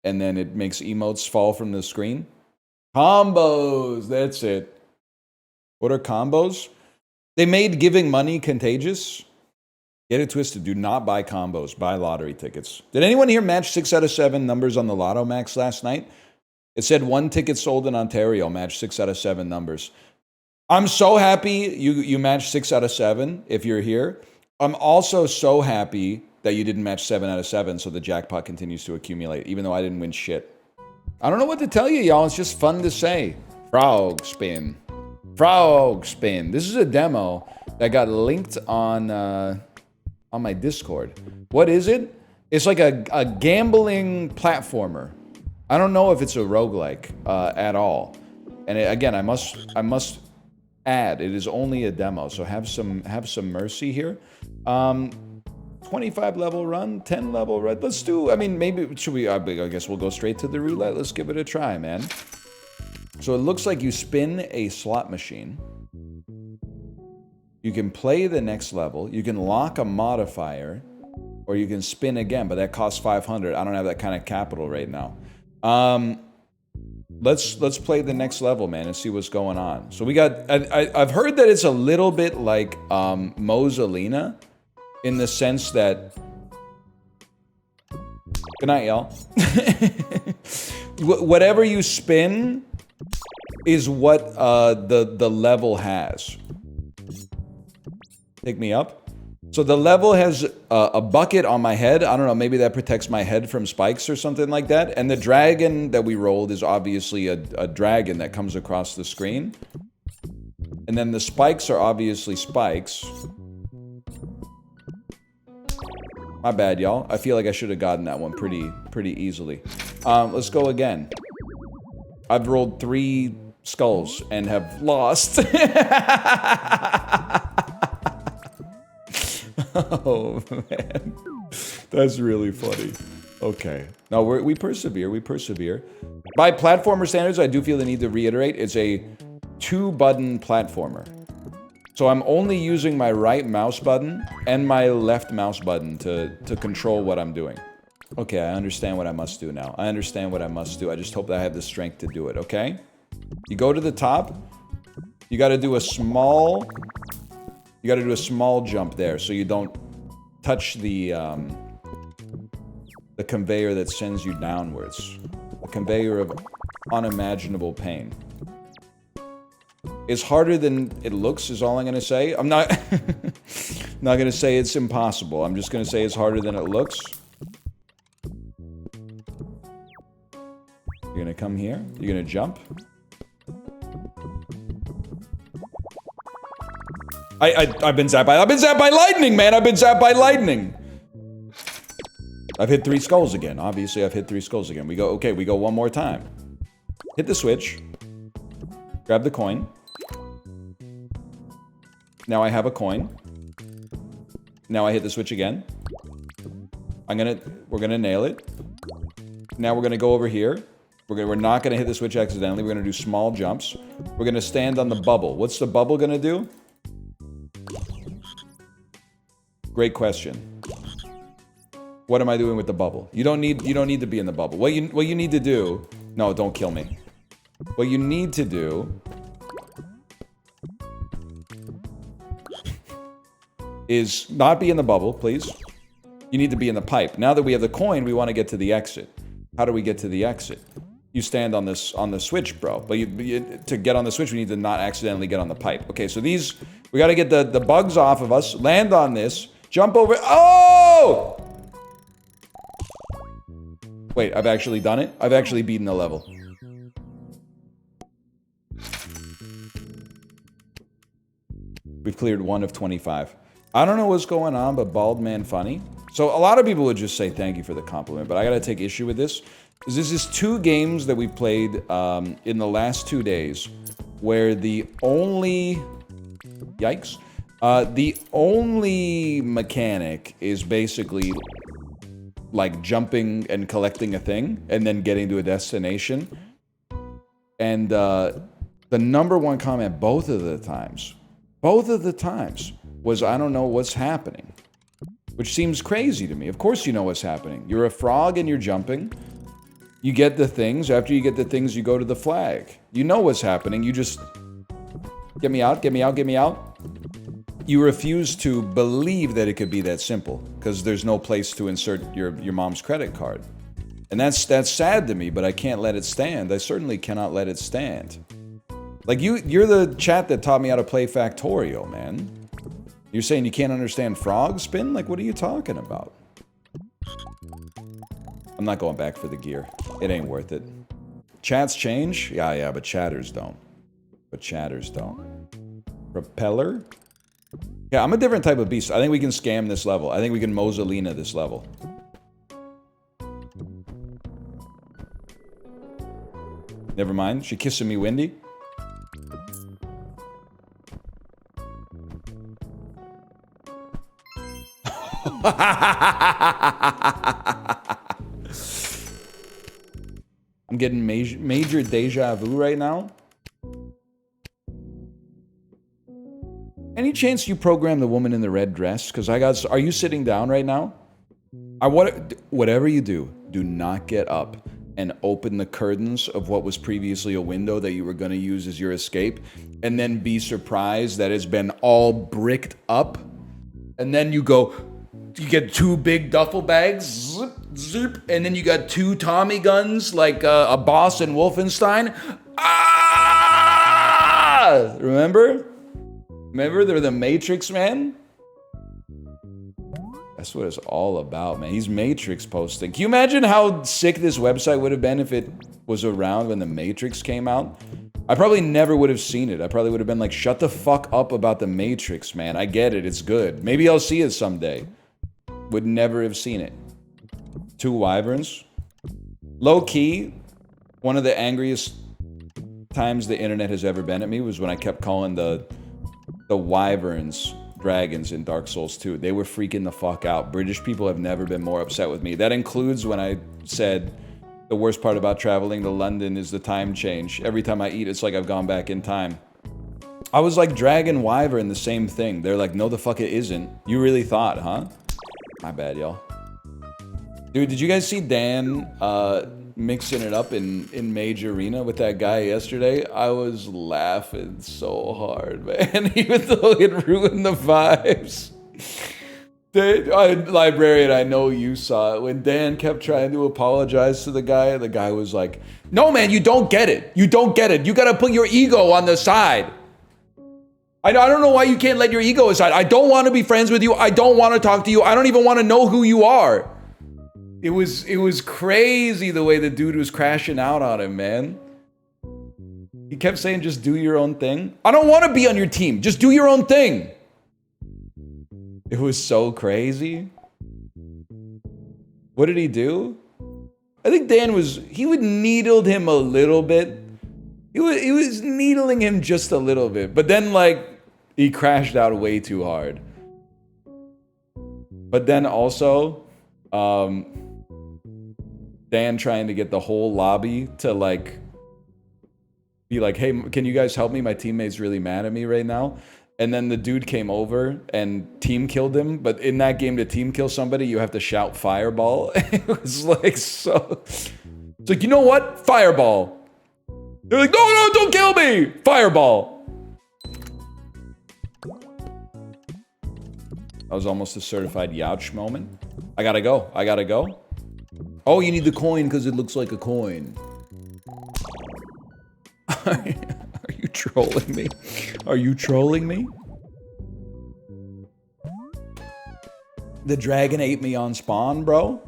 and then it makes emotes fall from the screen. Combos, that's it. What are combos? They made giving money contagious. Get it twisted. Do not buy combos. Buy lottery tickets. Did anyone here match 6 out of 7 numbers on the Lotto Max last night? It said 1 ticket sold in Ontario matched 6 out of 7 numbers. I'm so happy you matched 6 out of 7 if you're here. I'm also so happy that you didn't match 7 out of 7, so the jackpot continues to accumulate, even though I didn't win shit. I don't know what to tell you, y'all. It's just fun to say. Frog spin. Frog spin. This is a demo that got linked on my Discord. What is it? It's like a gambling platformer. I don't know if it's a roguelike at all. And again, I must add, it is only a demo, so have some mercy here. 25 level run, 10 level run. Let's do, I mean, maybe, should we, I guess we'll go straight to the roulette. Let's give it a try, man. So it looks like you spin a slot machine. You can play the next level. You can lock a modifier, or you can spin again, but that costs 500. I don't have that kind of capital right now. Let's play the next level, man, and see what's going on. So we got, I've heard that it's a little bit like Mozzolina, in the sense that, good night, y'all. Whatever you spin is what the level has. Pick me up. So the level has a bucket on my head. I don't know, maybe that protects my head from spikes or something like that. And the dragon that we rolled is obviously a dragon that comes across the screen. And then the spikes are obviously spikes. My bad, y'all. I feel like I should have gotten that one pretty easily. Let's go again. I've rolled 3 skulls and have lost. Oh, man. That's really funny. Okay. No, we persevere. We persevere. By platformer standards, I do feel the need to reiterate, it's a 2-button platformer. So I'm only using my right mouse button and my left mouse button to control what I'm doing. Okay, I understand what I must do now. I understand what I must do. I just hope that I have the strength to do it, okay? You go to the top. You gotta do a small jump there so you don't touch the conveyor that sends you downwards. A conveyor of unimaginable pain. It's harder than it looks, is all I'm gonna say. I'm not not gonna say it's impossible. I'm just gonna say it's harder than it looks. You're gonna come here. You're gonna jump. I've been zapped by lightning, man. I've been zapped by lightning. I've hit 3 skulls again. Obviously, I've hit 3 skulls again. We go one more time. Hit the switch. Grab the coin. Now I have a coin. Now I hit the switch again. We're gonna nail it. Now we're gonna go over here. We're not gonna hit the switch accidentally. We're gonna do small jumps. We're gonna stand on the bubble. What's the bubble gonna do? Great question. What am I doing with the bubble? You don't need to be in the bubble. What you need to do... No, don't kill me. What you need to do... is not be in the bubble, please. You need to be in the pipe. Now that we have the coin, we want to get to the exit. How do we get to the exit? You stand on the switch, bro. But to get on the switch, we need to not accidentally get on the pipe. Okay, so these... We got to get the bugs off of us. Land on this. Jump over... Oh! Wait, I've actually done it? I've actually beaten the level. We've cleared 1 of 25. I don't know what's going on, but Bald Man Funny. So a lot of people would just say thank you for the compliment, but I gotta take issue with this. This is 2 games that we've played in the last 2 days where the only... Yikes. The only mechanic is basically like jumping and collecting a thing and then getting to a destination. And the #1 comment both of the times was, I don't know what's happening. Which seems crazy to me. Of course you know what's happening. You're a frog and you're jumping. You get the things. After you get the things, you go to the flag. You know what's happening. You just... Get me out, get me out, get me out. You refuse to believe that it could be that simple. Because there's no place to insert your mom's credit card. And that's sad to me, but I can't let it stand. I certainly cannot let it stand. Like, you're the chat that taught me how to play Factorio, man. You're saying you can't understand frog spin? Like, what are you talking about? I'm not going back for the gear. It ain't worth it. Chats change? Yeah, but chatters don't. Propeller? Yeah, I'm a different type of beast. I think we can scam this level. I think we can Mozzolina this level. Never mind. She kissing me windy? I'm getting major deja vu right now. Any chance you program the woman in the red dress? Because are you sitting down right now? Whatever you do, do not get up and open the curtains of what was previously a window that you were going to use as your escape, and then be surprised that it's been all bricked up, and then you get 2 big duffel bags, zip, zip, and then you got 2 Tommy guns like a boss in Wolfenstein. Ah! Remember? They're the Matrix, man? That's what it's all about, man. He's Matrix posting. Can you imagine how sick this website would have been if it was around when the Matrix came out? I probably never would have seen it. I probably would have been like, shut the fuck up about the Matrix, man. I get it, it's good. Maybe I'll see it someday. Would never have seen it. 2 wyverns. Low key, one of the angriest times the internet has ever been at me was when I kept calling the wyverns dragons in Dark Souls 2. They were freaking the fuck out. British people have never been more upset with me. That includes when I said the worst part about traveling to London is the time change. Every time I eat, it's like I've gone back in time. I was like, dragon, wyvern, the same thing. They're like, no the fuck it isn't. You really thought, huh? My bad, y'all. Dude, did you guys see Dan mixing it up in Mage Arena with that guy yesterday? I was laughing so hard, man. Even though it ruined the vibes. Librarian, I know you saw it. When Dan kept trying to apologize to the guy was like, no, man, you don't get it. You don't get it. You gotta put your ego on the side. I don't know why you can't let your ego aside. I don't want to be friends with you. I don't want to talk to you. I don't even want to know who you are. It was crazy the way the dude was crashing out on him, man. He kept saying, just do your own thing. I don't want to be on your team. Just do your own thing. It was so crazy. What did he do? I think Dan he would needled him a little bit. He was needling him just a little bit. But then, like, he crashed out way too hard. But then also, Dan trying to get the whole lobby to like be like, hey, can you guys help me? My teammate's really mad at me right now. And then the dude came over and team killed him. But in that game, to team kill somebody, you have to shout fireball. It was like so. It's like, you know what? Fireball. They're like, no, don't kill me. Fireball. That was almost a certified Youch moment. I gotta go. Oh, you need the coin because it looks like a coin. Are you trolling me? Are you trolling me? The dragon ate me on spawn, bro.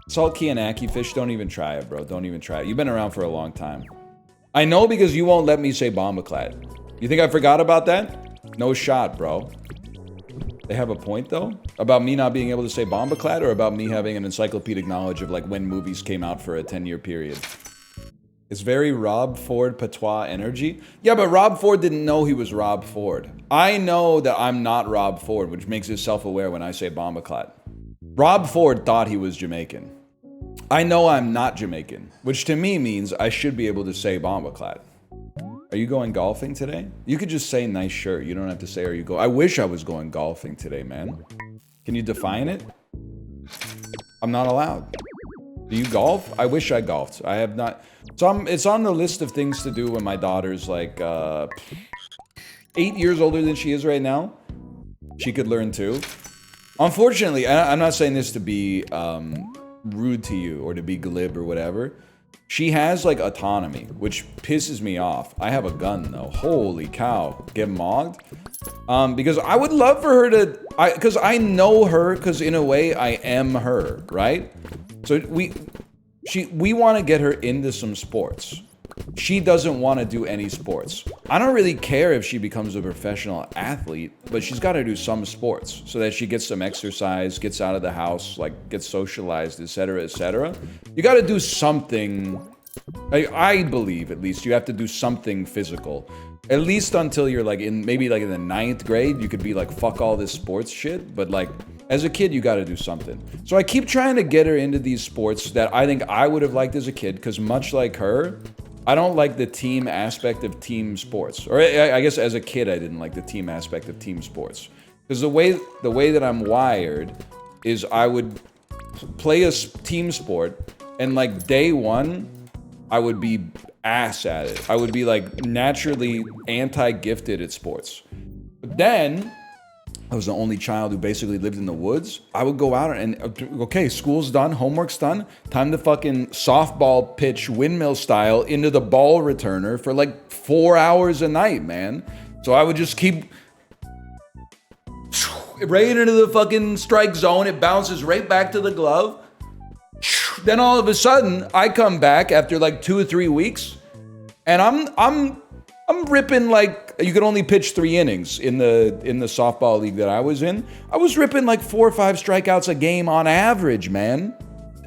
Saltkey and Aki fish, don't even try it, bro. Don't even try it. You've been around for a long time. I know because you won't let me say Bombaclad. You think I forgot about that? No shot, bro. They have a point, though? About me not being able to say Bombaclad, or about me having an encyclopedic knowledge of, like, when movies came out for a 10-year period? It's very Rob Ford patois energy. Yeah, but Rob Ford didn't know he was Rob Ford. I know that I'm not Rob Ford, which makes it self-aware when I say Bombaclad. Rob Ford thought he was Jamaican. I know I'm not Jamaican, which to me means I should be able to say Bombaclad. Are you going golfing today? You could just say nice shirt. You don't have to say are you go. I wish I was going golfing today, man. Can you define it? I'm not allowed. Do you golf? I wish I golfed. I have not. So it's on the list of things to do when my daughter's like 8 years older than she is right now. She could learn too. Unfortunately, I'm not saying this to be rude to you or to be glib or whatever. She has like autonomy, which pisses me off. I have a gun though. Holy cow. Get mogged? Because I would love for her to, because I know her, because in a way I am her, right? So we want to get her into some sports. She doesn't want to do any sports. I don't really care if she becomes a professional athlete, but she's got to do some sports so that she gets some exercise, gets out of the house, like gets socialized, etc., etc. You got to do something. I believe, at least, you have to do something physical. At least until you're like maybe like in the 9th grade, you could be like, fuck all this sports shit. But like, as a kid, you got to do something. So I keep trying to get her into these sports that I think I would have liked as a kid, because much like her, I don't like the team aspect of team sports. Or I guess as a kid, I didn't like the team aspect of team sports. Because the way that I'm wired is I would play a team sport, and like day one, I would be ass at it. I would be like naturally anti-gifted at sports. But then, I was the only child who basically lived in the woods. I would go out and, okay, school's done, homework's done. Time to fucking softball pitch windmill style into the ball returner for like 4 hours a night, man. So I would just keep right into the fucking strike zone. It bounces right back to the glove. Then all of a sudden, I come back after like 2 or 3 weeks, and I'm ripping like, you could only pitch 3 innings in the softball league that I was in. I was ripping like 4 or 5 strikeouts a game on average, man.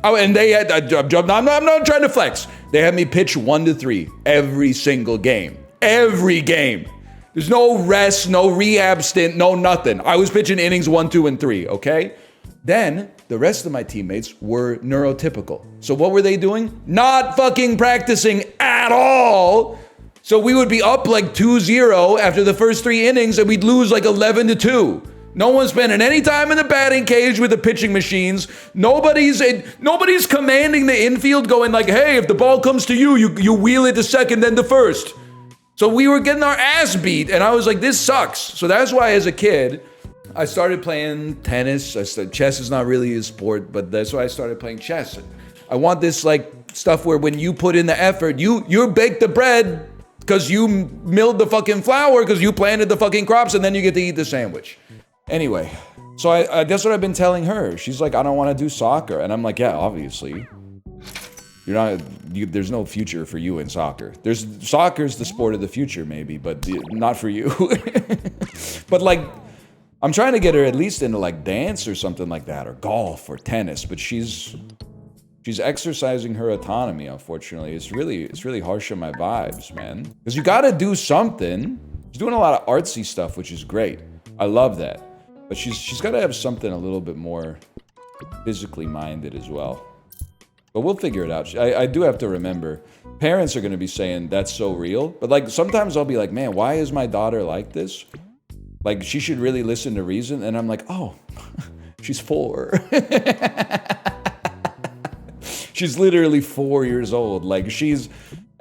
Oh, and they had, I'm not trying to flex. They had me pitch 1 to 3 every single game. Every game. There's no rest, no rehab stint, no nothing. I was pitching innings 1, 2, and 3, okay? Then, the rest of my teammates were neurotypical. So what were they doing? Not fucking practicing at all. So we would be up like 2-0 after the first 3 innings, and we'd lose like 11-2. No one's spending any time in the batting cage with the pitching machines. Nobody's commanding the infield, going like, hey, if the ball comes to you, you wheel it to second, then to first. So we were getting our ass beat, and I was like, this sucks. So that's why as a kid, I started playing tennis. Chess is not really a sport, but that's why I started playing chess. I want this like stuff where when you put in the effort, you bake the bread because you milled the fucking flour, because you planted the fucking crops, and then you get to eat the sandwich. Anyway, so I that's what I've been telling her. She's like, I don't want to do soccer. And I'm like, yeah, obviously. There's no future for you in soccer. Soccer's the sport of the future, maybe, but not for you. But like, I'm trying to get her at least into like dance or something like that, or golf or tennis, but she's exercising her autonomy, unfortunately. It's really harsh on my vibes, man. Because you gotta do something. She's doing a lot of artsy stuff, which is great. I love that. But she's got to have something a little bit more physically minded as well. But we'll figure it out. I do have to remember, parents are going to be saying, that's so real. But like, sometimes I'll be like, man, why is my daughter like this? Like, she should really listen to reason. And I'm like, oh, she's 4. She's literally 4 years old. Like, she's,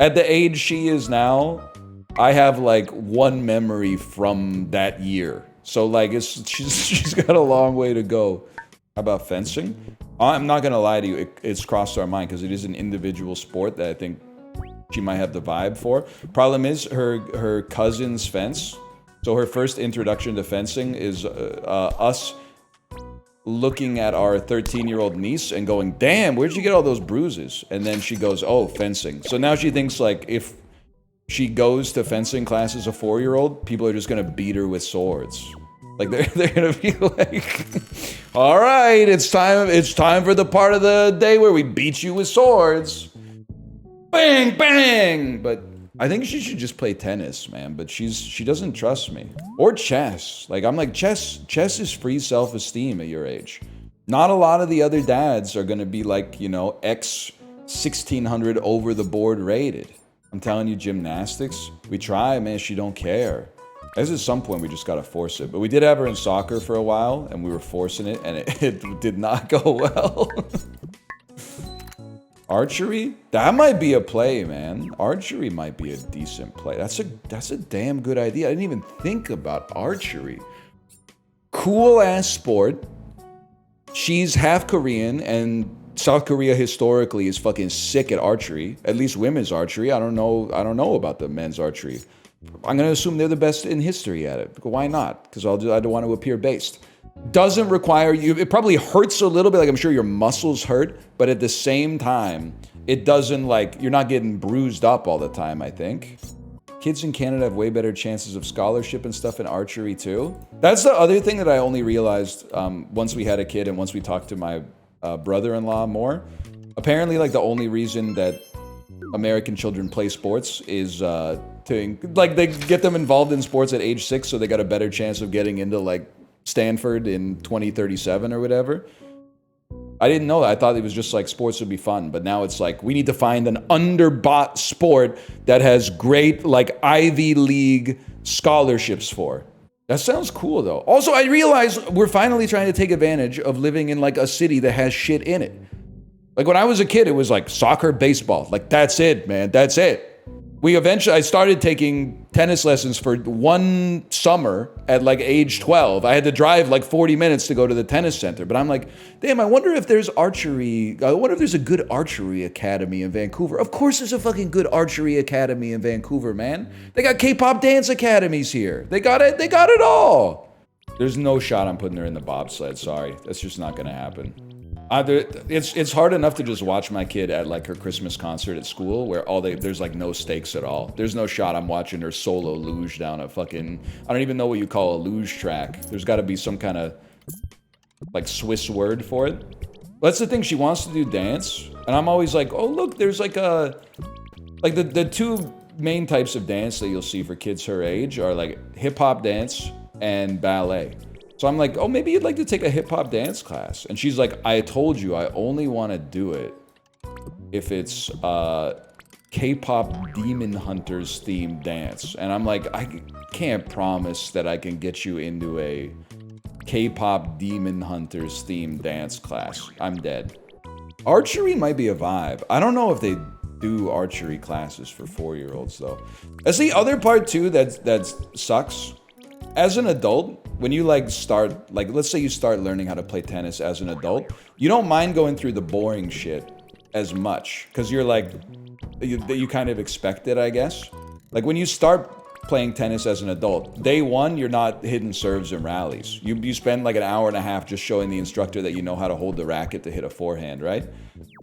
at the age she is now, I have like one memory from that year. So like, she's got a long way to go. How about fencing? I'm not going to lie to you, it's crossed our mind because it is an individual sport that I think she might have the vibe for. Problem is, her cousin's fence. So her first introduction to fencing is us looking at our 13-year-old niece and going, damn, where'd you get all those bruises? And then she goes, oh, fencing. So now she thinks like if she goes to fencing class as a 4-year-old, people are just going to beat her with swords. Like they're gonna be like, all right, it's time for the part of the day where we beat you with swords. Bang, bang. But I think she should just play tennis, man. But she doesn't trust me. Or chess. Like I'm like, chess is free self-esteem at your age. Not a lot of the other dads are gonna be like, you know, X 1600 over the board rated. I'm telling you, gymnastics, we try, man, she don't care. I guess at some point we just gotta force it. But we did have her in soccer for a while, and we were forcing it, and it did not go well. Archery? That might be a play, man. Archery might be a decent play. That's a damn good idea. I didn't even think about archery. Cool ass sport. She's half Korean, and South Korea historically is fucking sick at archery. At least women's archery. I don't know about the men's archery. I'm going to assume they're the best in history at it. Why not? Because I don't want to appear based. Doesn't require you. It probably hurts a little bit. Like I'm sure your muscles hurt. But at the same time, it doesn't like, you're not getting bruised up all the time, I think. Kids in Canada have way better chances of scholarship and stuff in archery too. That's the other thing that I only realized once we had a kid and once we talked to my brother-in-law more. Apparently like the only reason that American children play sports is like they get them involved in sports at age 6 so they got a better chance of getting into like Stanford in 2037 or whatever. I didn't know that. I thought it was just like sports would be fun, but now it's like we need to find an underbought sport that has great like Ivy League scholarships for. That sounds cool though. Also, I realize we're finally trying to take advantage of living in like a city that has shit in it. Like when I was a kid, it was like soccer, baseball. Like that's it, man. That's it. I started taking tennis lessons for one summer at like age 12. I had to drive like 40 minutes to go to the tennis center. But I'm like, damn, I wonder if there's archery. I wonder if there's a good archery academy in Vancouver. Of course there's a fucking good archery academy in Vancouver, man. They got K-pop dance academies here. They got it. They got it all. There's no shot I'm putting her in the bobsled. Sorry. That's just not going to happen. It's hard enough to just watch my kid at like her Christmas concert at school where there's like no stakes at all. There's no shot I'm watching her solo luge down a fucking, I don't even know what you call a luge track. There's got to be some kind of like Swiss word for it. That's the thing, she wants to do dance and I'm always like, oh look, there's like the two main types of dance that you'll see for kids her age are like hip hop dance and ballet. So I'm like, oh, maybe you'd like to take a hip-hop dance class. And she's like, I told you I only want to do it if it's K-pop Demon Hunters themed dance. And I'm like, I can't promise that I can get you into a K-pop Demon Hunters themed dance class. I'm dead. Archery might be a vibe. I don't know if they do archery classes for 4-year-olds though. That's the other part too that sucks. As an adult, when you like start, like let's say you start learning how to play tennis as an adult, you don't mind going through the boring shit as much because you're like, you kind of expect it, I guess. Like when you start playing tennis as an adult, day one, you're not hitting serves and rallies. You spend like an hour and a half just showing the instructor that you know how to hold the racket to hit a forehand, right?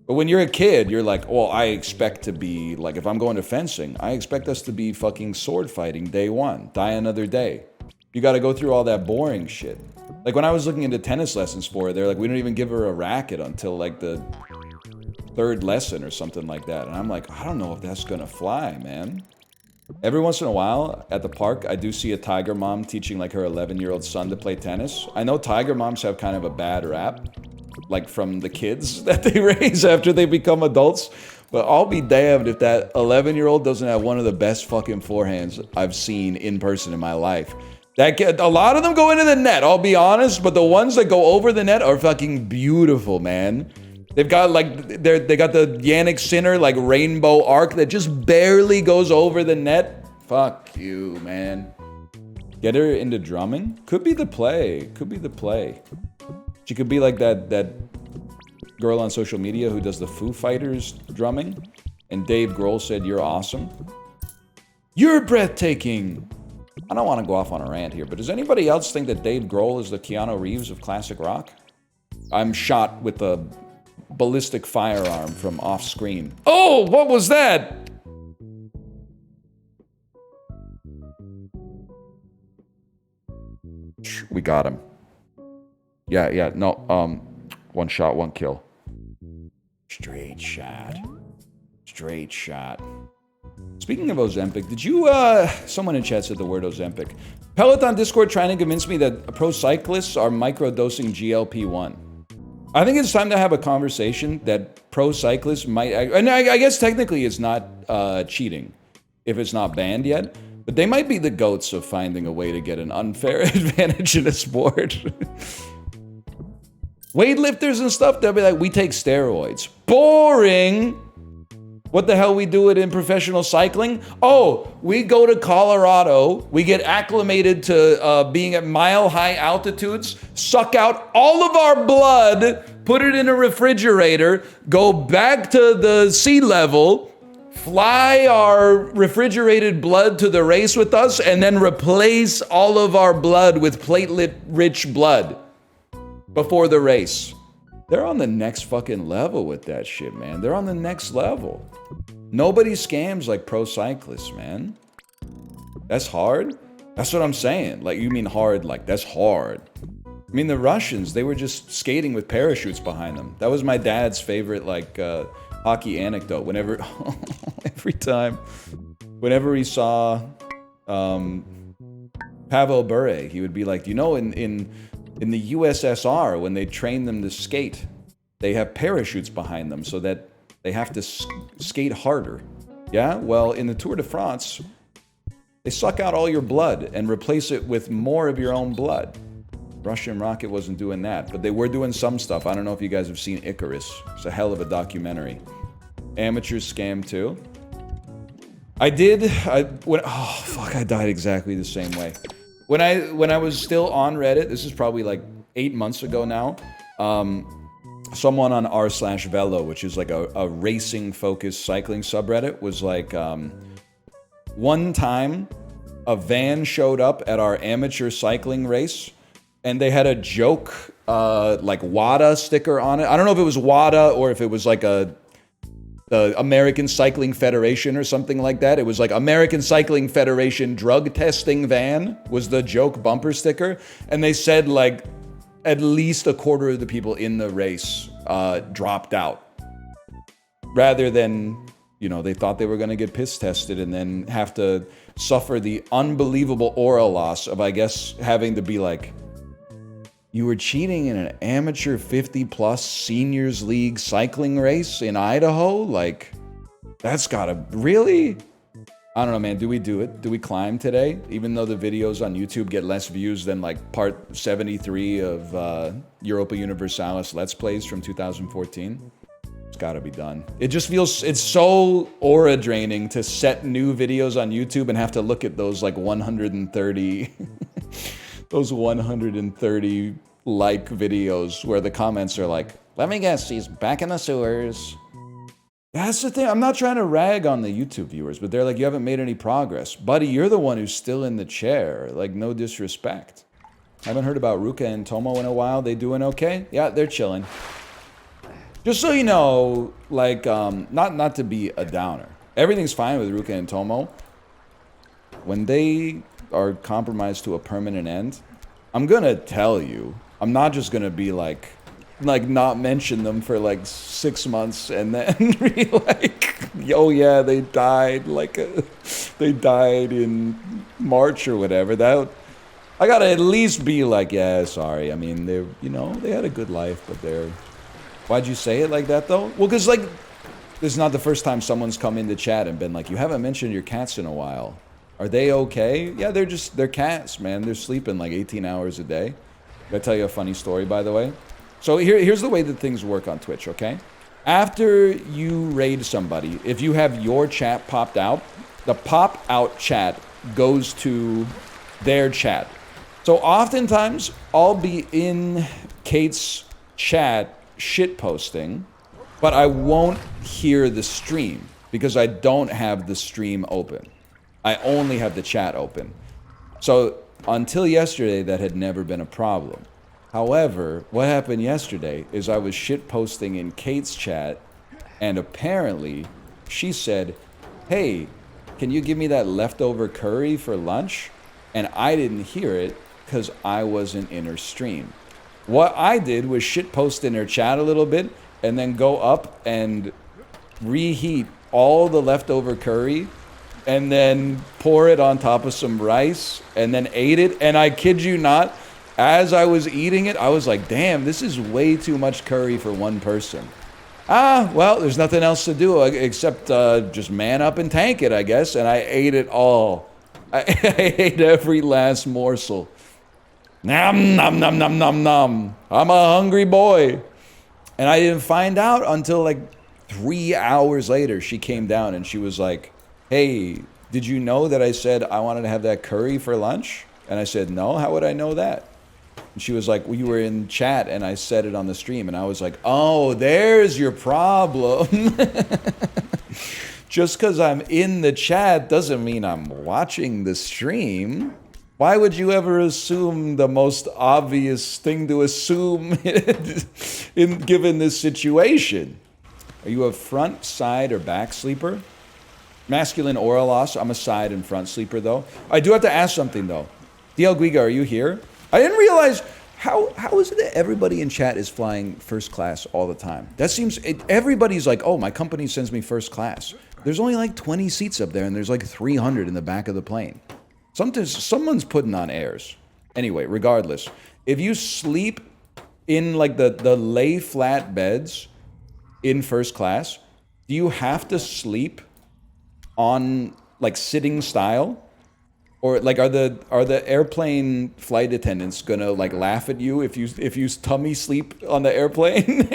But when you're a kid, you're like, well, I expect to be, like if I'm going to fencing, I expect us to be fucking sword fighting day one, die another day. You got to go through all that boring shit. Like when I was looking into tennis lessons for her, they're like, we don't even give her a racket until like the 3rd lesson or something like that. And I'm like, I don't know if that's going to fly, man. Every once in a while, at the park, I do see a tiger mom teaching like her 11-year-old son to play tennis. I know tiger moms have kind of a bad rap, like from the kids that they raise after they become adults. But I'll be damned if that 11-year-old doesn't have one of the best fucking forehands I've seen in person in my life. A lot of them go into the net, I'll be honest, but the ones that go over the net are fucking beautiful, man. They've got like, they got the Yannick Sinner like rainbow arc that just barely goes over the net. Fuck you, man. Get her into drumming? Could be the play, could be the play. She could be like that girl on social media who does the Foo Fighters drumming. And Dave Grohl said, "You're awesome." You're breathtaking. I don't want to go off on a rant here, but does anybody else think that Dave Grohl is the Keanu Reeves of classic rock? I'm shot with a ballistic firearm from off screen. Oh, what was that? We got him. Yeah, no, one shot, one kill. Straight shot. Straight shot. Speaking of Ozempic, did you, someone in chat said the word Ozempic. Peloton Discord trying to convince me that pro cyclists are microdosing GLP-1. I think it's time to have a conversation that pro cyclists might, and I guess technically it's not cheating if it's not banned yet, but they might be the goats of finding a way to get an unfair advantage in a sport. Weightlifters and stuff, they'll be like, we take steroids. Boring! What the hell we do it in professional cycling? Oh, we go to Colorado, we get acclimated to being at mile-high altitudes, suck out all of our blood, put it in a refrigerator, go back to the sea level, fly our refrigerated blood to the race with us, and then replace all of our blood with platelet-rich blood before the race. They're on the next fucking level with that shit, man. They're on the next level. Nobody scams like pro cyclists, man. That's hard. That's what I'm saying. Like, you mean hard, like, that's hard. I mean, the Russians, they were just skating with parachutes behind them. That was my dad's favorite, like, hockey anecdote. Whenever, every time, whenever he saw Pavel Bure, he would be like, you know, in the USSR, when they train them to skate, they have parachutes behind them so that they have to skate harder. Yeah? Well, in the Tour de France, they suck out all your blood and replace it with more of your own blood. Russian Rocket wasn't doing that, but they were doing some stuff. I don't know if you guys have seen Icarus. It's a hell of a documentary. Amateurs scam too. I died exactly the same way. When I was still on Reddit, this is probably like 8 months ago now, someone on r/Velo, which is like a racing-focused cycling subreddit, was like, one time a van showed up at our amateur cycling race, and they had a joke, like WADA sticker on it. I don't know if it was WADA or if it was like the American Cycling Federation or something like that. It was like American Cycling Federation drug testing van was the joke bumper sticker. And they said like at least a quarter of the people in the race dropped out. Rather than, you know, they thought they were going to get piss tested and then have to suffer the unbelievable aura loss of, I guess, having to be like, you were cheating in an amateur 50-plus seniors league cycling race in Idaho? Like, that's gotta... Really? I don't know, man. Do we do it? Do we climb today? Even though the videos on YouTube get less views than, like, part 73 of Europa Universalis Let's Plays from 2014? It's gotta be done. It just feels... It's so aura draining to set new videos on YouTube and have to look at those, like, 130... those 130 like videos where the comments are like, let me guess, he's back in the sewers. That's the thing. I'm not trying to rag on the YouTube viewers, but they're like, you haven't made any progress. Buddy, you're the one who's still in the chair. Like, no disrespect. Haven't heard about Ryuka and Tomo in a while. They doing okay? Yeah, they're chilling. Just so you know, like, not to be a downer. Everything's fine with Ryuka and Tomo. When they are compromised to a permanent end, I'm gonna tell you. I'm not just gonna be like not mention them for like 6 months and then be like, oh yeah, they died like they died in March or whatever. That I gotta at least be like, yeah, sorry. I mean, they, you know, they had a good life, but they're. Why'd you say it like that though? Well, because like, this is not the first time someone's come into chat and been like, you haven't mentioned your cats in a while. Are they okay? Yeah, they're cats, man. They're sleeping like 18 hours a day. Did I tell you a funny story, by the way? So here's the way that things work on Twitch, okay? After you raid somebody, if you have your chat popped out, the pop out chat goes to their chat. So oftentimes, I'll be in Kate's chat shitposting, but I won't hear the stream because I don't have the stream open. I only have the chat open. So until yesterday, that had never been a problem. However, what happened yesterday is I was shitposting in Kate's chat, and apparently she said, hey, can you give me that leftover curry for lunch? And I didn't hear it because I wasn't in her stream. What I did was shitpost in her chat a little bit and then go up and reheat all the leftover curry and then pour it on top of some rice and then ate it. And I kid you not, as I was eating it, I was like, damn, this is way too much curry for one person. Well, there's nothing else to do except just man up and tank it, I guess. And I ate it all. I ate every last morsel. Nom, nom, nom, nom, nom, nom. I'm a hungry boy. And I didn't find out until like 3 hours later. She came down and she was like, hey, did you know that I said I wanted to have that curry for lunch? And I said, no, how would I know that? And she was like, well, you were in chat and I said it on the stream. And I was like, oh, there's your problem. Just because I'm in the chat doesn't mean I'm watching the stream. Why would you ever assume the most obvious thing to assume given this situation? Are you a front, side, or back sleeper? Masculine or a loss. I'm a side and front sleeper, though. I do have to ask something, though. DL Guiga, are you here? I didn't realize, how is it that everybody in chat is flying first class all the time? That seems, everybody's like, oh, my company sends me first class. There's only like 20 seats up there, and there's like 300 in the back of the plane. Someone's putting on airs. Anyway, regardless, if you sleep in like the lay flat beds in first class, do you have to sleep on like sitting style? Or like are the airplane flight attendants gonna like laugh at you if you tummy sleep on the airplane?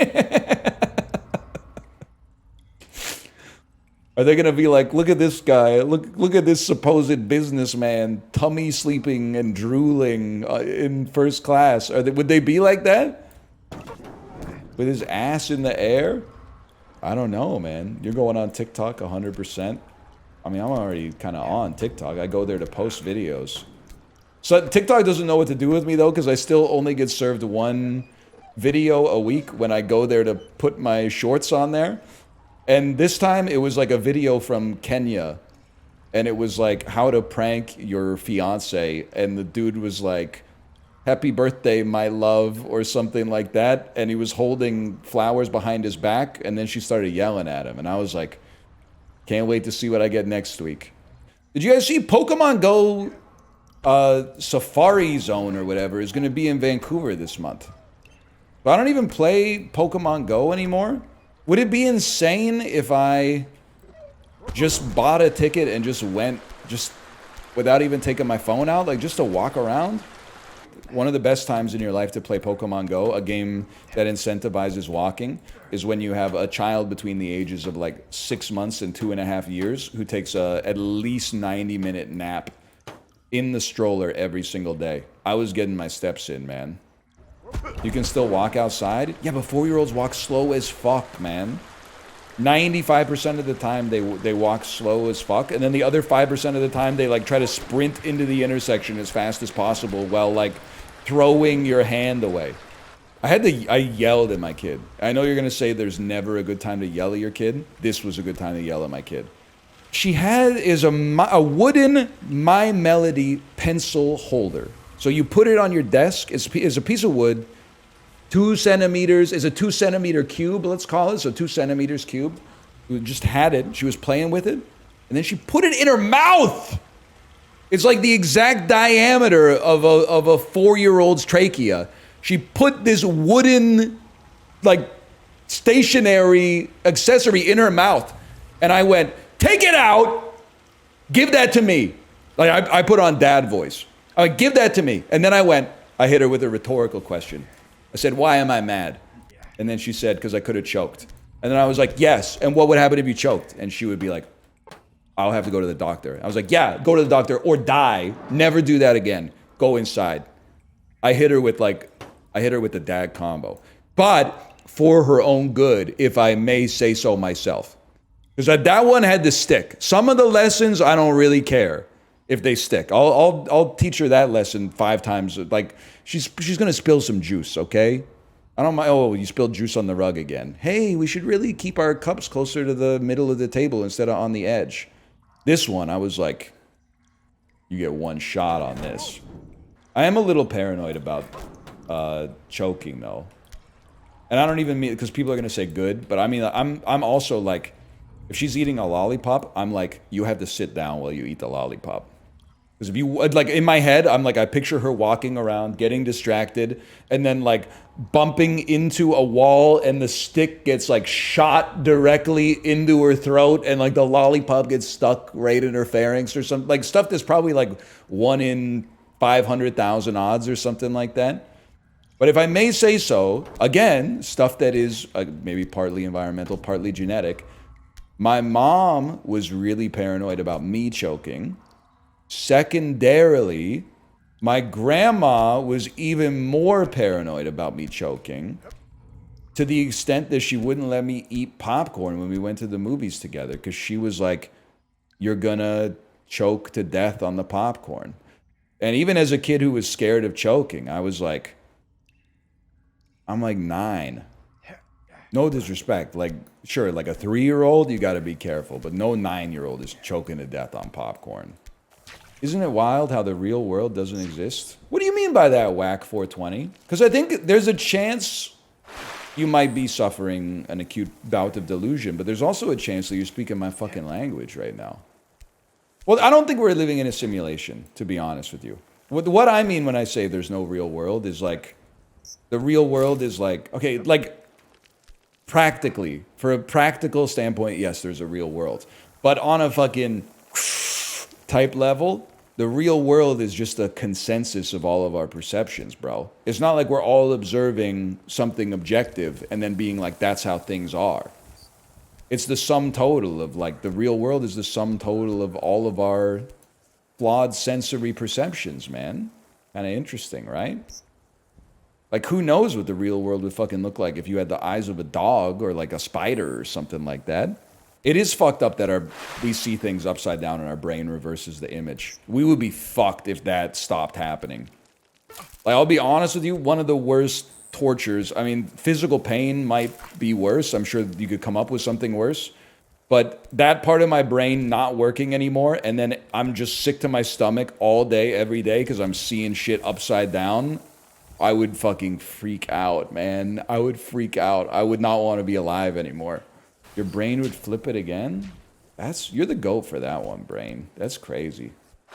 Are they gonna be like, look at this guy, look at this supposed businessman tummy sleeping and drooling in first class? Would they be like that? With his ass in the air? I don't know, man. You're going on TikTok 100%. I mean, I'm already kind of on TikTok. I go there to post videos. So TikTok doesn't know what to do with me, though, because I still only get served one video a week when I go there to put my shorts on there. And this time, it was like a video from Kenya. And it was like, how to prank your fiance. And the dude was like, happy birthday, my love, or something like that. And he was holding flowers behind his back. And then she started yelling at him. And I was like, can't wait to see what I get next week. Did you guys see Pokemon Go Safari Zone or whatever is going to be in Vancouver this month? But I don't even play Pokemon Go anymore. Would it be insane if I just bought a ticket and just went just without even taking my phone out, like just to walk around? One of the best times in your life to play Pokemon Go, a game that incentivizes walking, is when you have a child between the ages of like 6 months and 2.5 years who takes a at least 90-minute nap in the stroller every single day. I was getting my steps in, man. You can still walk outside? Yeah, but 4-year-olds walk slow as fuck, man. 95% of the time they walk slow as fuck, and then the other 5% of the time they like try to sprint into the intersection as fast as possible while like throwing your hand away. I yelled at my kid. I know you're gonna say there's never a good time to yell at your kid. This was a good time to yell at my kid. She is a wooden My Melody pencil holder. So you put it on your desk. It's a piece of wood. 2 centimeters is a 2 centimeter cube, let's call it. So 2 centimeters cube. We just had it. She was playing with it. and then she put it in her mouth. It's like the exact diameter of a 4-year-old's trachea. She put this wooden, like, stationary accessory in her mouth. And I went, take it out. Give that to me. Like, I put on dad voice. I went, give that to me. And then I hit her with a rhetorical question. I said, why am I mad? And then she said, because I could have choked. And then I was like, yes. And what would happen if you choked? And she would be like, I'll have to go to the doctor. I was like, yeah, go to the doctor or die. Never do that again. Go inside. I hit her with the dad combo. But for her own good, if I may say so myself. Because that one had to stick. Some of the lessons, I don't really care if they stick. I'll teach her that lesson 5 times. Like, she's going to spill some juice, okay? I don't mind. Oh, you spilled juice on the rug again. Hey, we should really keep our cups closer to the middle of the table instead of on the edge. This one, I was like, you get one shot on this. I am a little paranoid about choking, though. And I don't even mean, because people are going to say good, but I mean, I'm also like, if she's eating a lollipop, I'm like, you have to sit down while you eat the lollipop. Because if you, like, in my head, I'm like, I picture her walking around, getting distracted, and then, like, bumping into a wall, and the stick gets, like, shot directly into her throat, and, like, the lollipop gets stuck right in her pharynx or something. Like, stuff that's probably, like, 1 in 500,000 odds or something like that. But if I may say so, again, stuff that is maybe partly environmental, partly genetic. My mom was really paranoid about me choking. Secondarily, my grandma was even more paranoid about me choking, to the extent that she wouldn't let me eat popcorn when we went to the movies together, because she was like, you're gonna choke to death on the popcorn. And even as a kid who was scared of choking, I was like, I'm like 9. No disrespect. Like, sure, like a 3-year-old, you gotta be careful, but no 9-year-old is choking to death on popcorn. Isn't it wild how the real world doesn't exist? What do you mean by that, Whack 420? Because I think there's a chance you might be suffering an acute bout of delusion, but there's also a chance that you're speaking my fucking language right now. Well, I don't think we're living in a simulation, to be honest with you. What I mean when I say there's no real world is like, the real world is like, okay, like, practically, for a practical standpoint, yes, there's a real world. But on a fucking type level, the real world is just a consensus of all of our perceptions, bro. It's not like we're all observing something objective and then being like, that's how things are. It's the sum total of, like, the real world is the sum total of all of our flawed sensory perceptions, man. Kind of interesting, right? Like, who knows what the real world would fucking look like if you had the eyes of a dog or, like, a spider or something like that. It is fucked up that we see things upside down and our brain reverses the image. We would be fucked if that stopped happening. Like, I'll be honest with you, one of the worst tortures, I mean, physical pain might be worse. I'm sure you could come up with something worse. But that part of my brain not working anymore, and then I'm just sick to my stomach all day, every day, because I'm seeing shit upside down, I would fucking freak out, man. I would freak out. I would not want to be alive anymore. Your brain would flip it again? You're the GOAT for that one, brain. That's crazy.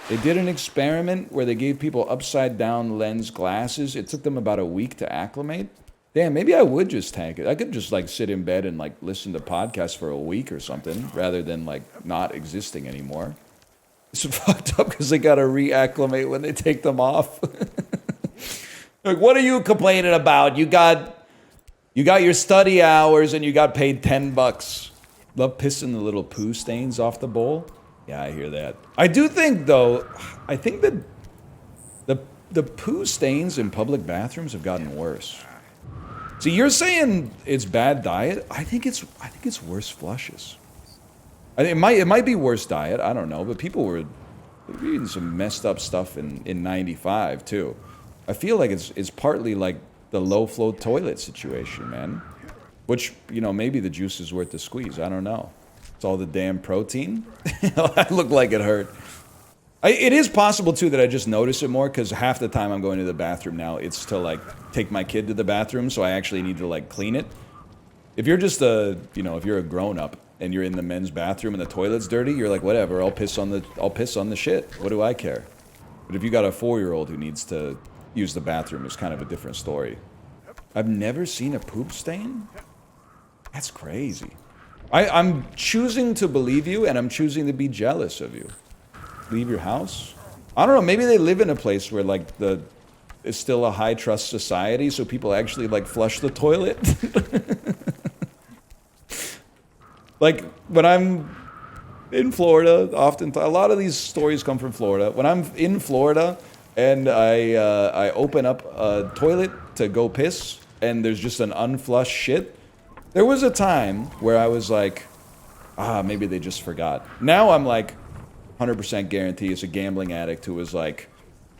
They did an experiment where they gave people upside down lens glasses. It took them about a week to acclimate. Damn, maybe I would just tank it. I could just, like, sit in bed and, like, listen to podcasts for a week or something rather than, like, not existing anymore. It's fucked up because they gotta reacclimate when they take them off. Like, what are you complaining about? You got your study hours and you got paid $10. Love pissing the little poo stains off the bowl. Yeah, I hear that. I do think, though, I think that the poo stains in public bathrooms have gotten worse. See, you're saying it's bad diet. I think it's worse flushes. It might be worse diet. I don't know, but people were eating some messed up stuff in '95 too. I feel like it's partly like the low flow toilet situation, man. Which, you know, maybe the juice is worth the squeeze. I don't know. It's all the damn protein. That looked like it hurt. It is possible too that I just notice it more because half the time I'm going to the bathroom now, it's to, like, take my kid to the bathroom, so I actually need to, like, clean it. If you're just if you're a grown-up and you're in the men's bathroom and the toilet's dirty, you're like, whatever, I'll piss on the shit. What do I care? But if you got a 4-year-old who needs to use the bathroom, it's kind of a different story. I've never seen a poop stain? That's crazy. I'm choosing to believe you, and I'm choosing to be jealous of you. Leave your house? I don't know, maybe they live in a place where, like, it's still a high-trust society, so people actually, like, flush the toilet. Like, when I'm in Florida, often, a lot of these stories come from Florida. When I'm in Florida, and I open up a toilet to go piss, and there's just an unflushed shit, there was a time where I was like, maybe they just forgot. Now I'm like, 100% guarantee it's a gambling addict who was like,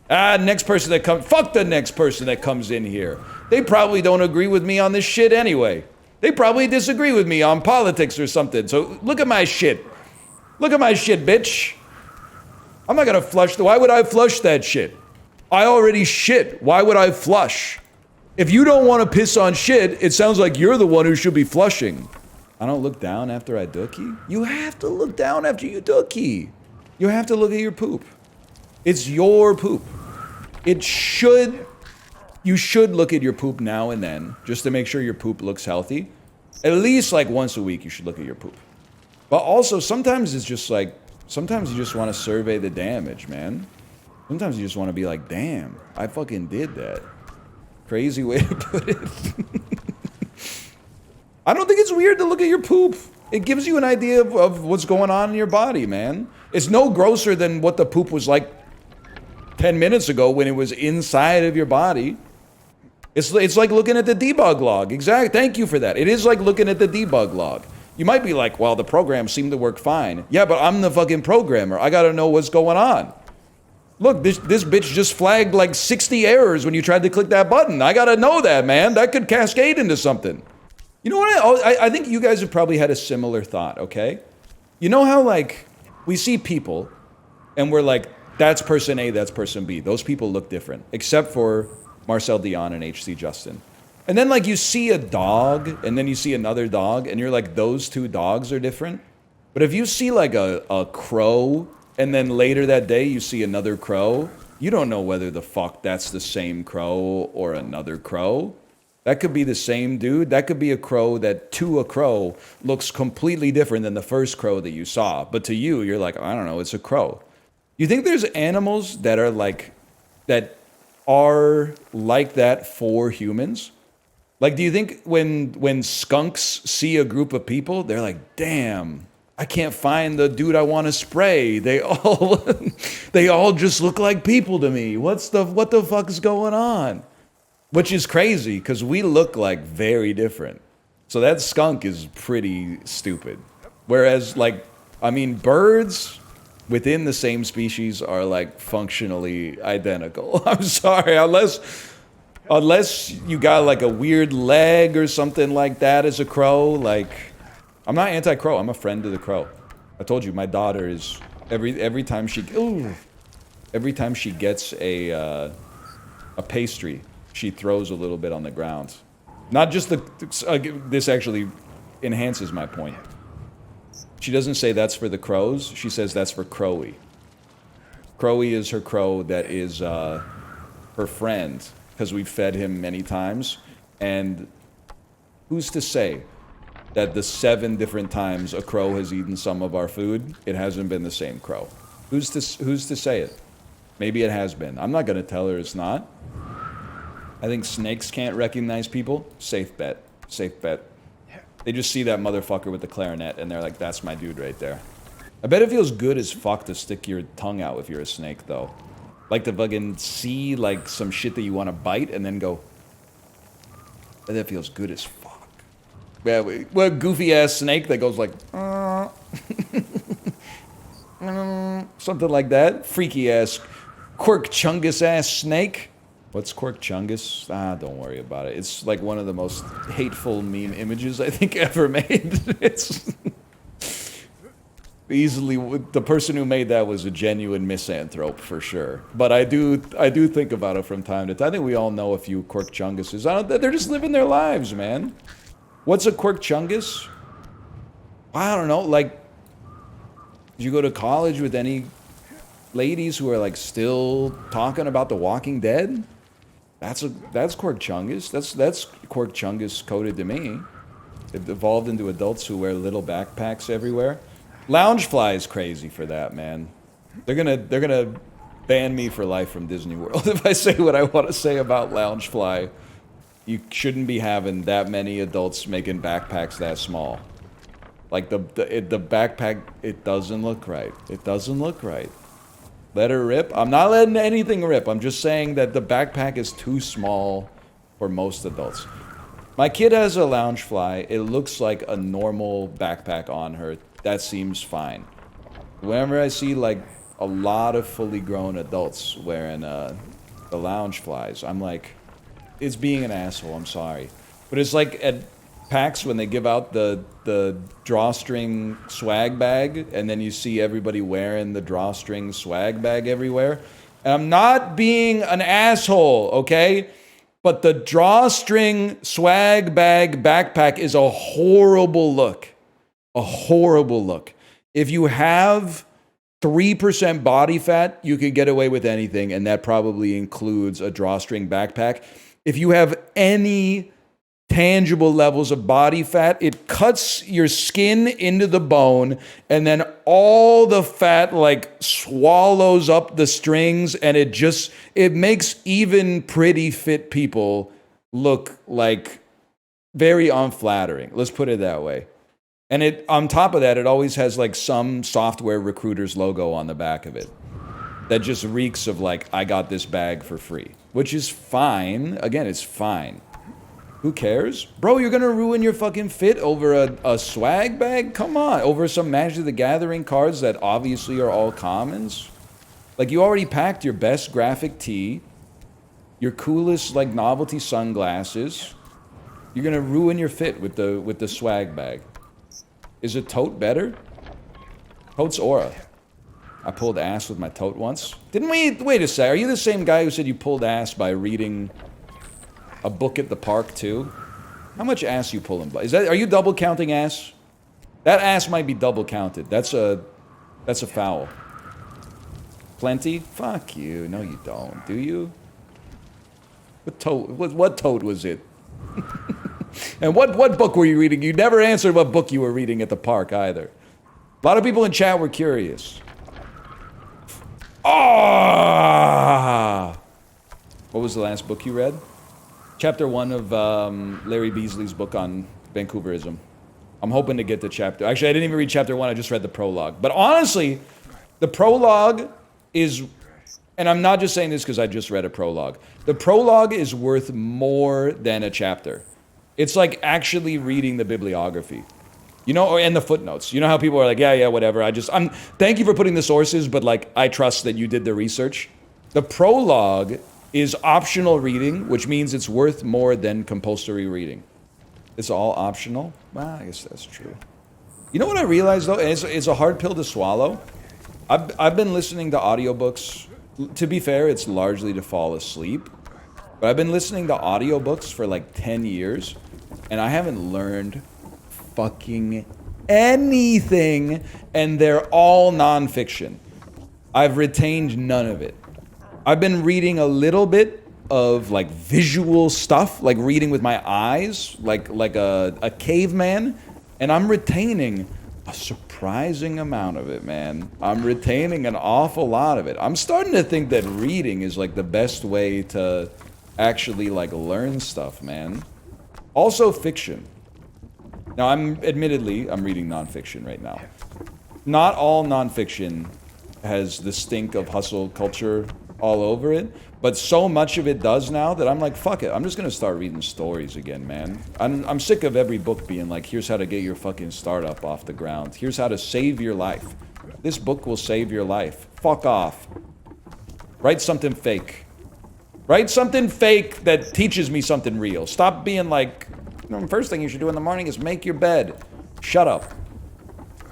next person that comes, fuck the next person that comes in here. They probably don't agree with me on this shit anyway. They probably disagree with me on politics or something. So look at my shit. Look at my shit, bitch. I'm not gonna flush. Why would I flush that shit? I already shit. Why would I flush? If you don't want to piss on shit, it sounds like you're the one who should be flushing. I don't look down after I dookie. You have to look down after you dookie. You have to look at your poop. It's your poop. You should look at your poop now and then, just to make sure your poop looks healthy. At least like once a week you should look at your poop. But also, sometimes it's just like, sometimes you just want to survey the damage, man. Sometimes you just want to be like, damn, I fucking did that. Crazy way to put it. I don't think it's weird to look at your poop. It gives you an idea of what's going on in your body, man. It's no grosser than what the poop was like 10 minutes ago when it was inside of your body. It's like looking at the debug log. Exactly. Thank you for that. It is like looking at the debug log. You might be like, well, the program seemed to work fine. Yeah, but I'm the fucking programmer. I gotta know what's going on. Look, this bitch just flagged like 60 errors when you tried to click that button. I gotta know that, man. That could cascade into something. You know what? I think you guys have probably had a similar thought, okay? You know how, like, we see people, and we're like, that's person A, that's person B. Those people look different, except for Marcel Dion and HC Justin. And then, like, you see a dog, and then you see another dog, and you're like, those two dogs are different. But if you see, like, a crow, and then later that day you see another crow, you don't know whether the fuck that's the same crow or another crow. That could be the same dude. That could be a crow that, to a crow, looks completely different than the first crow that you saw. But to you, you're like, I don't know, it's a crow. You think there's animals that are like that for humans? Like, do you think when skunks see a group of people, they're like, damn, I can't find the dude I want to spray. They all just look like people to me. What the fuck is going on? Which is crazy, because we look like very different. So that skunk is pretty stupid. Whereas, like, I mean, birds within the same species are, like, functionally identical. I'm sorry, unless you got, like, a weird leg or something like that as a crow, like, I'm not anti-crow, I'm a friend of the crow. I told you, my daughter is, every time she gets a pastry, she throws a little bit on the ground. Not just this actually enhances my point. She doesn't say that's for the crows, she says that's for Crowy. Crowy is her crow that is her friend, because we've fed him many times, and who's to say that the 7 different times a crow has eaten some of our food, it hasn't been the same crow? Who's to say it? Maybe it has been. I'm not gonna tell her it's not. I think snakes can't recognize people. Safe bet. Safe bet. They just see that motherfucker with the clarinet and they're like, that's my dude right there. I bet it feels good as fuck to stick your tongue out if you're a snake, though. Like to fucking see, like, some shit that you want to bite and then go... I bet that feels good as fuck. Yeah, what goofy-ass snake that goes like... something like that. Freaky-ass, quirk-chungus-ass snake. What's Quirk Chungus? Don't worry about it. It's like one of the most hateful meme images I think ever made. It's easily, the person who made that was a genuine misanthrope for sure. But I do think about it from time to time. I think we all know a few Quirk Chunguses. They're just living their lives, man. What's a Quirk Chungus? I don't know, like, did you go to college with any ladies who are like still talking about The Walking Dead? That's Quirk Chungus. That's Quirk Chungus coded to me. It evolved into adults who wear little backpacks everywhere. Loungefly is crazy for that, man. They're gonna ban me for life from Disney World if I say what I want to say about Loungefly. You shouldn't be having that many adults making backpacks that small. Like the backpack, it doesn't look right. It doesn't look right. Let her rip. I'm not letting anything rip. I'm just saying that the backpack is too small for most adults. My kid has a Loungefly. It looks like a normal backpack on her. That seems fine. Whenever I see like a lot of fully grown adults wearing the Loungeflies, I'm like, it's being an asshole. I'm sorry, but it's like at PAX when they give out the drawstring swag bag, and then you see everybody wearing the drawstring swag bag everywhere. And I'm not being an asshole, okay? But the drawstring swag bag backpack is a horrible look. A horrible look. If you have 3% body fat, you could get away with anything, and that probably includes a drawstring backpack. If you have any tangible levels of body fat, it cuts your skin into the bone, and then all the fat like swallows up the strings, and it makes even pretty fit people look like very unflattering. Let's put it that way. And it, on top of that, it always has like some software recruiter's logo on the back of it that just reeks of like, I got this bag for free, which is fine. Again, it's fine. Who cares? Bro, you're gonna ruin your fucking fit over a swag bag? Come on, over some Magic the Gathering cards that obviously are all commons? Like, you already packed your best graphic tee, your coolest, like, novelty sunglasses. You're gonna ruin your fit with the swag bag. Is a tote better? Tote's aura. I pulled ass with my tote once. Didn't we? Wait a sec, are you the same guy who said you pulled ass by reading a book at the park too? How much ass you pulling? Are you double counting ass? That ass might be double counted. That's a foul. Plenty? Fuck you. No, you don't. Do you? What toad was it? And what book were you reading? You never answered what book you were reading at the park either. A lot of people in chat were curious. Ah! What was the last book you read? Chapter 1 of Larry Beasley's book on Vancouverism. I'm hoping to get to chapter... Actually, I didn't even read chapter 1. I just read the prologue. But honestly, the prologue is... And I'm not just saying this because I just read a prologue. The prologue is worth more than a chapter. It's like actually reading the bibliography. You know, and the footnotes. You know how people are like, yeah, whatever. Thank you for putting the sources, but like, I trust that you did the research. The prologue is optional reading, which means it's worth more than compulsory reading. It's all optional? Well, I guess that's true. You know what I realized though? And it's a hard pill to swallow. I've been listening to audiobooks. To be fair, it's largely to fall asleep. But I've been listening to audiobooks for like 10 years, and I haven't learned fucking anything, and they're all nonfiction. I've retained none of it. I've been reading a little bit of like visual stuff, like reading with my eyes, like a caveman, and I'm retaining a surprising amount of it, man. I'm retaining an awful lot of it. I'm starting to think that reading is like the best way to actually like learn stuff, man. Also fiction. Now I'm reading nonfiction right now. Not all nonfiction has the stink of hustle culture all over it, but so much of it does now that I'm like, fuck it, I'm just gonna start reading stories again, man. I'm sick of every book being like, here's how to get your fucking startup off the ground. Here's how to save your life. This book will save your life. Fuck off. Write something fake. Write something fake that teaches me something real. Stop being like, the first thing you should do in the morning is make your bed. Shut up.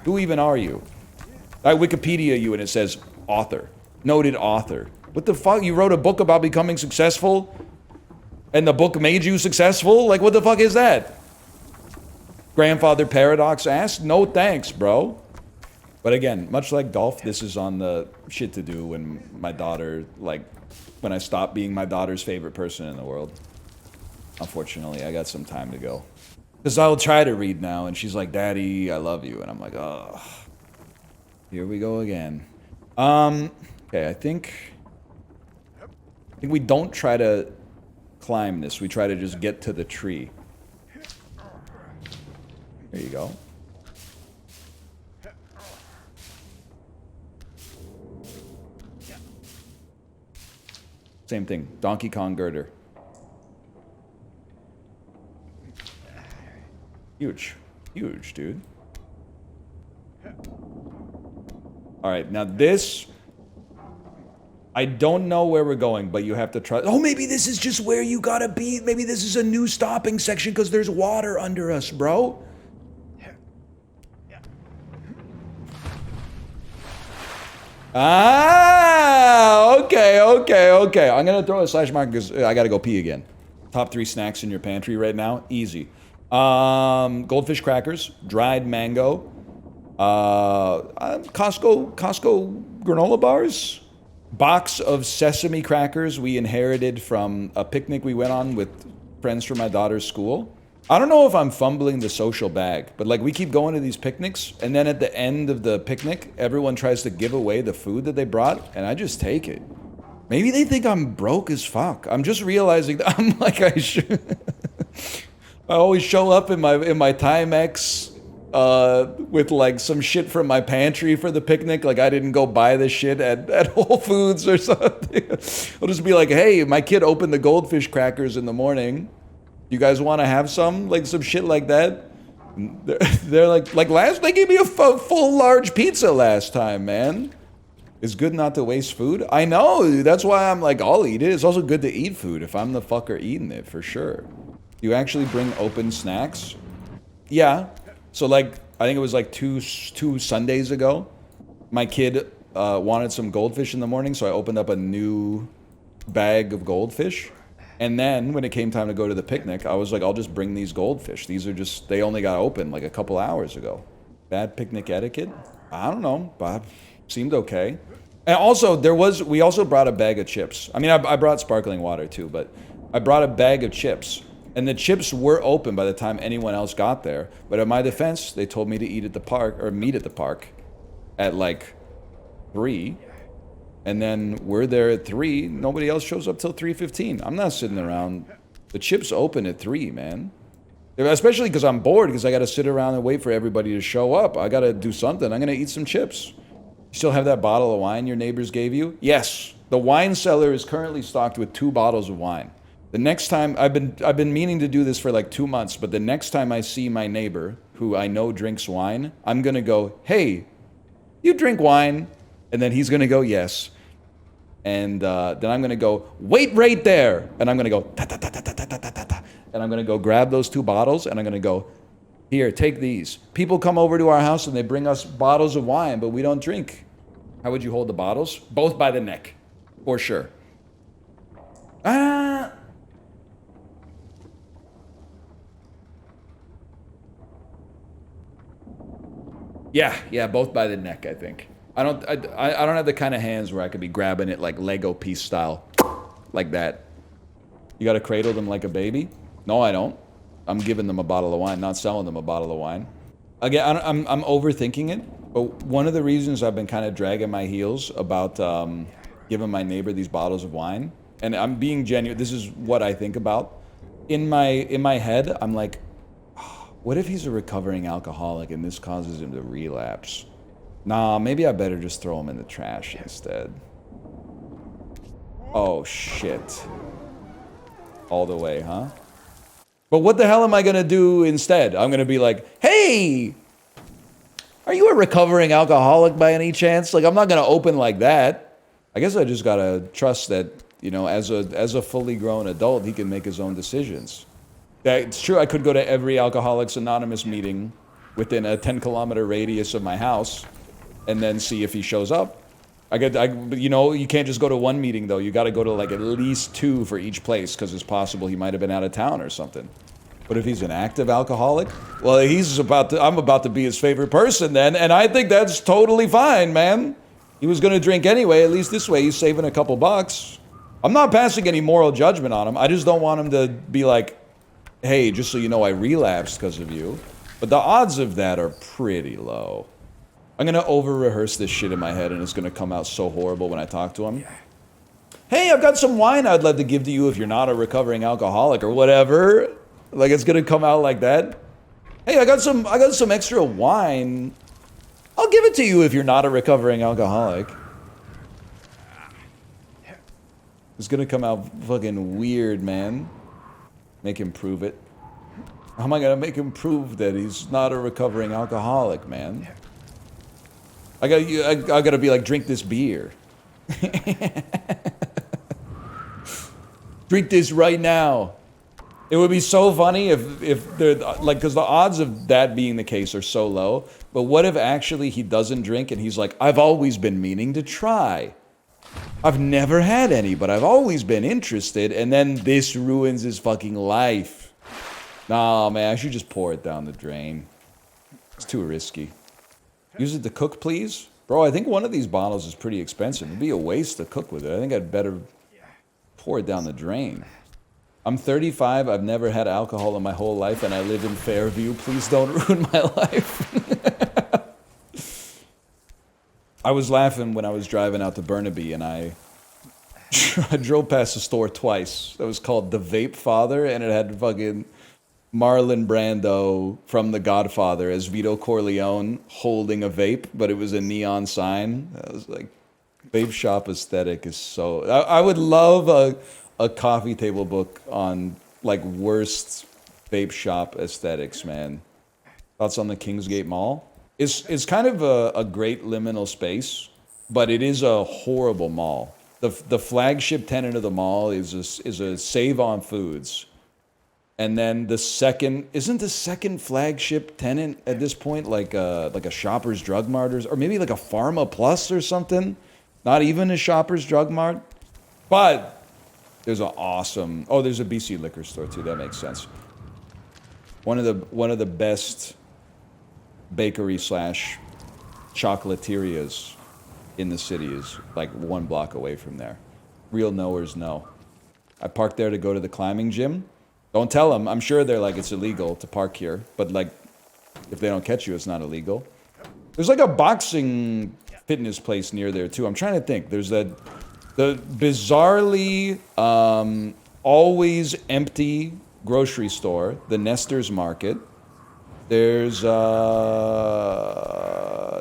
Who even are you? I Wikipedia you and it says author. Noted author. What the fuck? You wrote a book about becoming successful? And the book made you successful? Like, what the fuck is that? Grandfather Paradox asked, no thanks, bro. But again, much like golf, this is on the shit to do when my daughter, like, when I stop being my daughter's favorite person in the world. Unfortunately, I got some time to go. Because I'll try to read now, and she's like, Daddy, I love you. And I'm like, oh, here we go again. Okay, I think we don't try to climb this. We try to just get to the tree. There you go. Same thing. Donkey Kong girder. Huge. Huge, dude. Alright, now this... I don't know where we're going, but you have to try... Oh, maybe this is just where you gotta be. Maybe this is a new stopping section because there's water under us, bro. Ah, okay. I'm gonna throw a slash mark because I gotta go pee again. Top 3 snacks in your pantry right now, easy. Goldfish crackers, dried mango, Costco granola bars, box of sesame crackers we inherited from a picnic we went on with friends from my daughter's school. I don't know if I'm fumbling the social bag, but like we keep going to these picnics, and then at the end of the picnic, everyone tries to give away the food that they brought, and I just take it. Maybe they think I'm broke as fuck. I'm just realizing that I'm like I should. I always show up in my Timex with like some shit from my pantry for the picnic. Like I didn't go buy this shit at Whole Foods or something. I'll just be like, hey, my kid opened the goldfish crackers in the morning. You guys want to have some? Like some shit like that? They're like they gave me a full large pizza last time, man. It's good not to waste food. I know, that's why I'm like, I'll eat it. It's also good to eat food if I'm the fucker eating it, for sure. You actually bring open snacks? Yeah. So like, I think it was like two Sundays ago. My kid wanted some goldfish in the morning, so I opened up a new bag of goldfish. And then when it came time to go to the picnic, I was like, I'll just bring these goldfish. These are just, they only got open like a couple hours ago. Bad picnic etiquette? I don't know, but seemed okay. And also, we also brought a bag of chips. I mean, I brought sparkling water too, but I brought a bag of chips. And the chips were open by the time anyone else got there. But in my defense, they told me to eat at the park, or meet at the park at like 3. And then we're there at 3. Nobody else shows up till 3:15. I'm not sitting around. The chips open at 3, man. Especially because I'm bored, because I got to sit around and wait for everybody to show up. I got to do something. I'm going to eat some chips. You still have that bottle of wine your neighbors gave you? Yes. The wine cellar is currently stocked with 2 bottles of wine. The next time, I've been meaning to do this for like 2 months, but the next time I see my neighbor, who I know drinks wine, I'm going to go, hey, you drink wine? And then he's going to go, yes. And then I'm going to go, wait right there. And I'm going to go, ta ta ta ta ta ta ta ta ta. And I'm going to go grab those 2 bottles, and I'm going to go, here, take these. People come over to our house, and they bring us bottles of wine, but we don't drink. How would you hold the bottles? Both by the neck, for sure. Yeah, both by the neck, I think. I don't have the kind of hands where I could be grabbing it like Lego piece style, like that. You got to cradle them like a baby? No, I don't. I'm giving them a bottle of wine, not selling them a bottle of wine. Again, I'm overthinking it, but one of the reasons I've been kind of dragging my heels about giving my neighbor these bottles of wine, and I'm being genuine, this is what I think about. In my head, I'm like, what if he's a recovering alcoholic and this causes him to relapse? Nah, maybe I better just throw him in the trash instead. Oh, shit. All the way, huh? But what the hell am I gonna do instead? I'm gonna be like, hey! Are you a recovering alcoholic by any chance? Like, I'm not gonna open like that. I guess I just gotta trust that, you know, as a fully grown adult, he can make his own decisions. It's true, I could go to every Alcoholics Anonymous meeting within a 10-kilometer radius of my house and then see if he shows up. You know, you can't just go to one meeting, though. You got to go to, like, at least 2 for each place because it's possible he might have been out of town or something. But if he's an active alcoholic, well, I'm about to be his favorite person then, and I think that's totally fine, man. He was gonna drink anyway, at least this way he's saving a couple bucks. I'm not passing any moral judgment on him. I just don't want him to be like, hey, just so you know, I relapsed because of you. But the odds of that are pretty low. I'm gonna over-rehearse this shit in my head and it's gonna come out so horrible when I talk to him. Hey, I've got some wine I'd love to give to you if you're not a recovering alcoholic or whatever. Like it's gonna come out like that. Hey, I got some extra wine. I'll give it to you if you're not a recovering alcoholic. It's gonna come out fucking weird, man. Make him prove it. How am I gonna make him prove that he's not a recovering alcoholic, man? I gotta be like, drink this beer. Drink this right now. It would be so funny if they're like, because the odds of that being the case are so low. But what if actually he doesn't drink and he's like, I've always been meaning to try. I've never had any, but I've always been interested. And then this ruins his fucking life. Nah, man, I should just pour it down the drain. It's too risky. Use it to cook, please? Bro, I think one of these bottles is pretty expensive. It'd be a waste to cook with it. I think I'd better pour it down the drain. I'm 35, I've never had alcohol in my whole life, and I live in Fairview. Please don't ruin my life. I was laughing when I was driving out to Burnaby, and I drove past a store twice that was called The Vape Father, and it had fucking Marlon Brando from The Godfather as Vito Corleone holding a vape, but it was a neon sign. I was like, vape shop aesthetic is so... I would love a coffee table book on like worst vape shop aesthetics, man. Thoughts on the Kingsgate Mall? It's kind of a great liminal space, but it is a horrible mall. The flagship tenant of the mall is a Save on Foods. And then isn't the second flagship tenant at this point like a Shoppers Drug Mart or maybe like a Pharma Plus or something? Not even a Shoppers Drug Mart, but there's an awesome... Oh, there's a BC liquor store too. That makes sense. One of the best bakery / chocolaterias in the city is like 1 block away from there. Real knowers know. I parked there to go to the climbing gym. Don't tell them. I'm sure they're like, it's illegal to park here. But like, if they don't catch you, it's not illegal. There's like a boxing fitness place near there too. I'm trying to think. There's the bizarrely always empty grocery store, the Nestor's Market. There's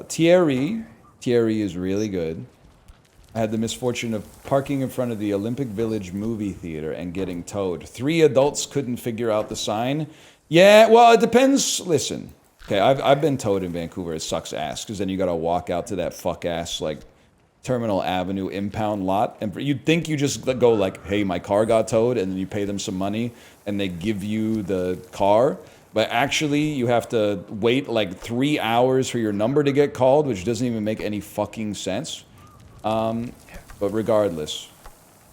Thierry. Thierry is really good. I had the misfortune of parking in front of the Olympic Village movie theater and getting towed. 3 adults couldn't figure out the sign. Yeah, well, it depends. Listen, okay, I've been towed in Vancouver. It sucks ass because then you got to walk out to that fuck ass like Terminal Avenue impound lot, and you'd think you just go like, hey, my car got towed, and then you pay them some money and they give you the car. But actually you have to wait like 3 hours for your number to get called, which doesn't even make any fucking sense. But regardless,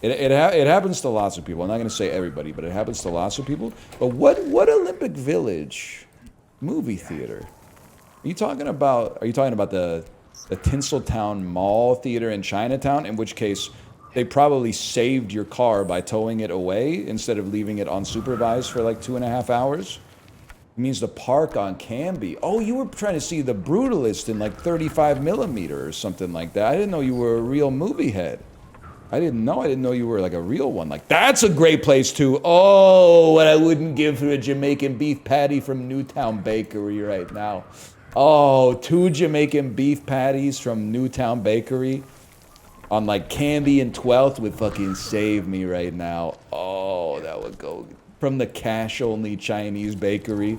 it happens to lots of people. I'm not going to say everybody, but it happens to lots of people. But what Olympic Village movie theater are you talking about? Are you talking about the Tinseltown Mall Theater in Chinatown, in which case they probably saved your car by towing it away instead of leaving it unsupervised for like 2.5 hours? It means to park on Canby. Oh, you were trying to see The Brutalist in like 35mm or something like that. I didn't know you were a real movie head. I didn't know you were like a real one. Like, that's a great place too. Oh, what I wouldn't give for a Jamaican beef patty from Newtown Bakery right now. Oh, 2 Jamaican beef patties from Newtown Bakery on like Canby and 12th would fucking save me right now. Oh, that would go... From the cash-only Chinese bakery,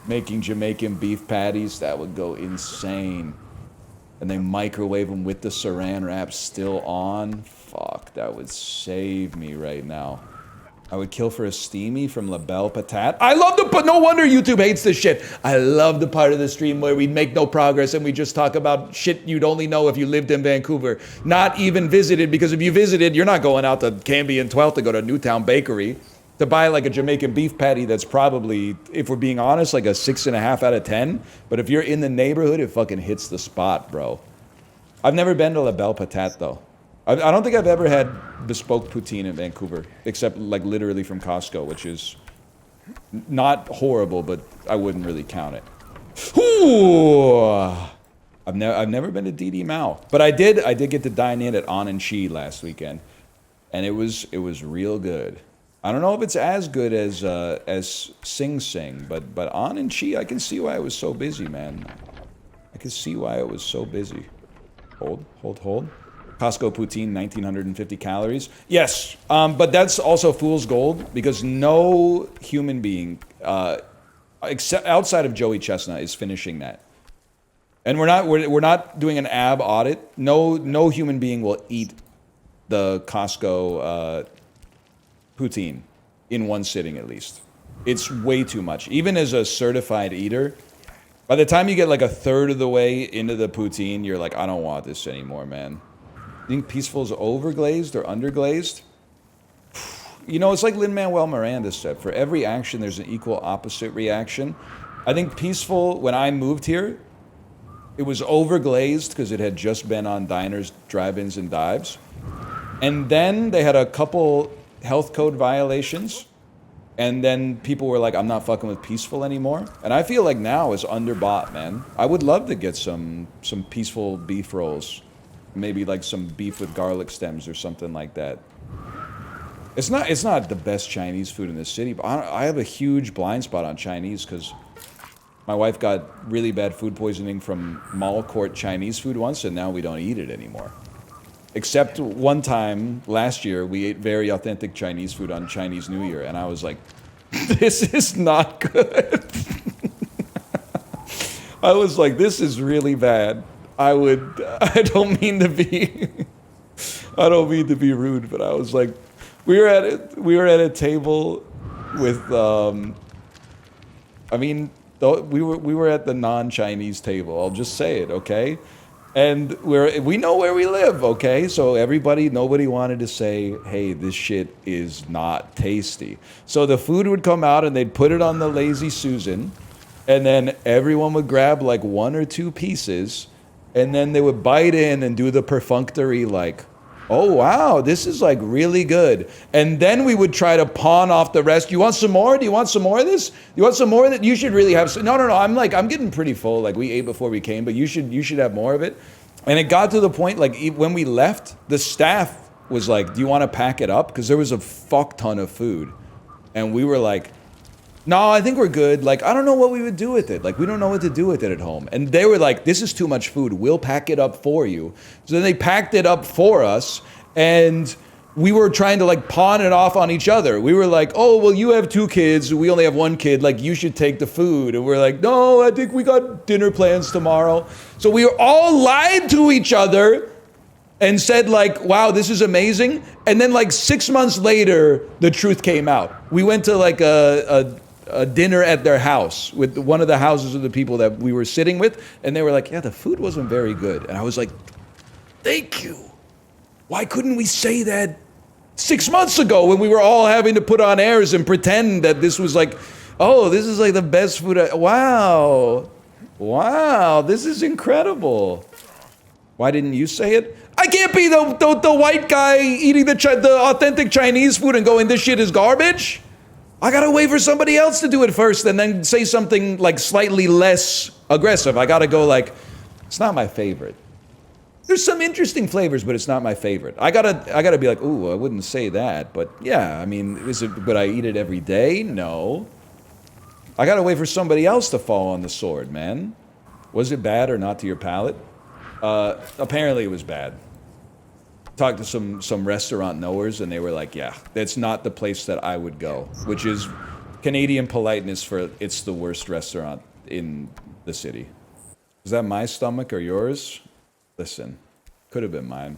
making Jamaican beef patties, that would go insane. And they microwave them with the saran wrap still on. Fuck, that would save me right now. I would kill for a steamy from La Belle Patate. I love the... No wonder YouTube hates this shit. I love the part of the stream where we make no progress and we just talk about shit you'd only know if you lived in Vancouver. Not even visited, because if you visited, you're not going out to Canby and 12th to go to Newtown Bakery to buy like a Jamaican beef patty that's probably, if we're being honest, like a 6.5 out of 10. But if you're in the neighborhood, it fucking hits the spot, bro. I've never been to La Belle Patate, though. I don't think I've ever had bespoke poutine in Vancouver, except like literally from Costco, which is not horrible, but I wouldn't really count it. Ooh! I've never been to DD Mao, but I did get to dine in at On and Chi last weekend, and it was real good. I don't know if it's as good as Sing Sing, but On and Chi, I can see why it was so busy, man. I can see why it was so busy. Hold. Costco poutine, 1,950 calories. Yes, but that's also fool's gold because no human being, except outside of Joey Chestnut, is finishing that. And we're not doing an ab audit. No human being will eat the Costco poutine in one sitting at least. It's way too much. Even as a certified eater, by the time you get like a third of the way into the poutine, you're like, I don't want this anymore, man. You think Peaceful's overglazed or underglazed? You know, it's like Lin-Manuel Miranda said, for every action, there's an equal opposite reaction. I think Peaceful, when I moved here, it was overglazed because it had just been on diners, drive-ins, and dives. And then they had a couple health code violations. And then people were like, I'm not fucking with Peaceful anymore. And I feel like now is underbought, man. I would love to get some Peaceful beef rolls. Maybe like some beef with garlic stems or something like that. It's not the best Chinese food in the city, but I have a huge blind spot on Chinese because my wife got really bad food poisoning from mall court Chinese food once, and now we don't eat it anymore. Except one time last year, we ate very authentic Chinese food on Chinese New Year, and I was like, this is not good. I was like, this is really bad. I don't mean to be rude, but I was like, we were at a table with, we were at the non-Chinese table. I'll just say it, okay? And we know where we live, okay? So nobody wanted to say, hey, this shit is not tasty. So the food would come out and they'd put it on the Lazy Susan, and then everyone would grab like 1 or 2 pieces, and then they would bite in and do the perfunctory like, oh wow, this is like really good. And then we would try to pawn off the rest. You want some more? Do you want some more of this? You want some more of that? You should really have some. No. I'm getting pretty full. Like we ate before we came, but you should have more of it. And it got to the point like when we left, the staff was like, do you want to pack it up? Because there was a fuck ton of food. And we were like, no, I think we're good. Like, I don't know what we would do with it. Like, we don't know what to do with it at home. And they were like, this is too much food. We'll pack it up for you. So then they packed it up for us, and we were trying to, like, pawn it off on each other. We were like, oh, well, you have 2 kids. We only have 1 kid. Like, you should take the food. And we're like, no, I think we got dinner plans tomorrow. So we were all lied to each other and said like, wow, this is amazing. And then like 6 months later, the truth came out. We went to like a dinner at their house with one of the houses of the people that we were sitting with, and they were like, yeah, the food wasn't very good. And I was like, thank you. Why couldn't we say that 6 months ago when we were all having to put on airs and pretend that this was like, oh, this is like the best food. Wow, this is incredible. Why didn't you say it? I can't be the white guy eating the authentic Chinese food and going, this shit is garbage. I gotta wait for somebody else to do it first and then say something like slightly less aggressive. I gotta go like, it's not my favorite. There's some interesting flavors, but it's not my favorite. I gotta be like, ooh, I wouldn't say that, but yeah, I mean, would I eat it every day? No. I gotta wait for somebody else to fall on the sword, man. Was it bad or not to your palate? Apparently it was bad. Talked to some restaurant knowers, and they were like, yeah, that's not the place that I would go, which is Canadian politeness for it's the worst restaurant in the city. Is that my stomach or yours? Listen, could have been mine.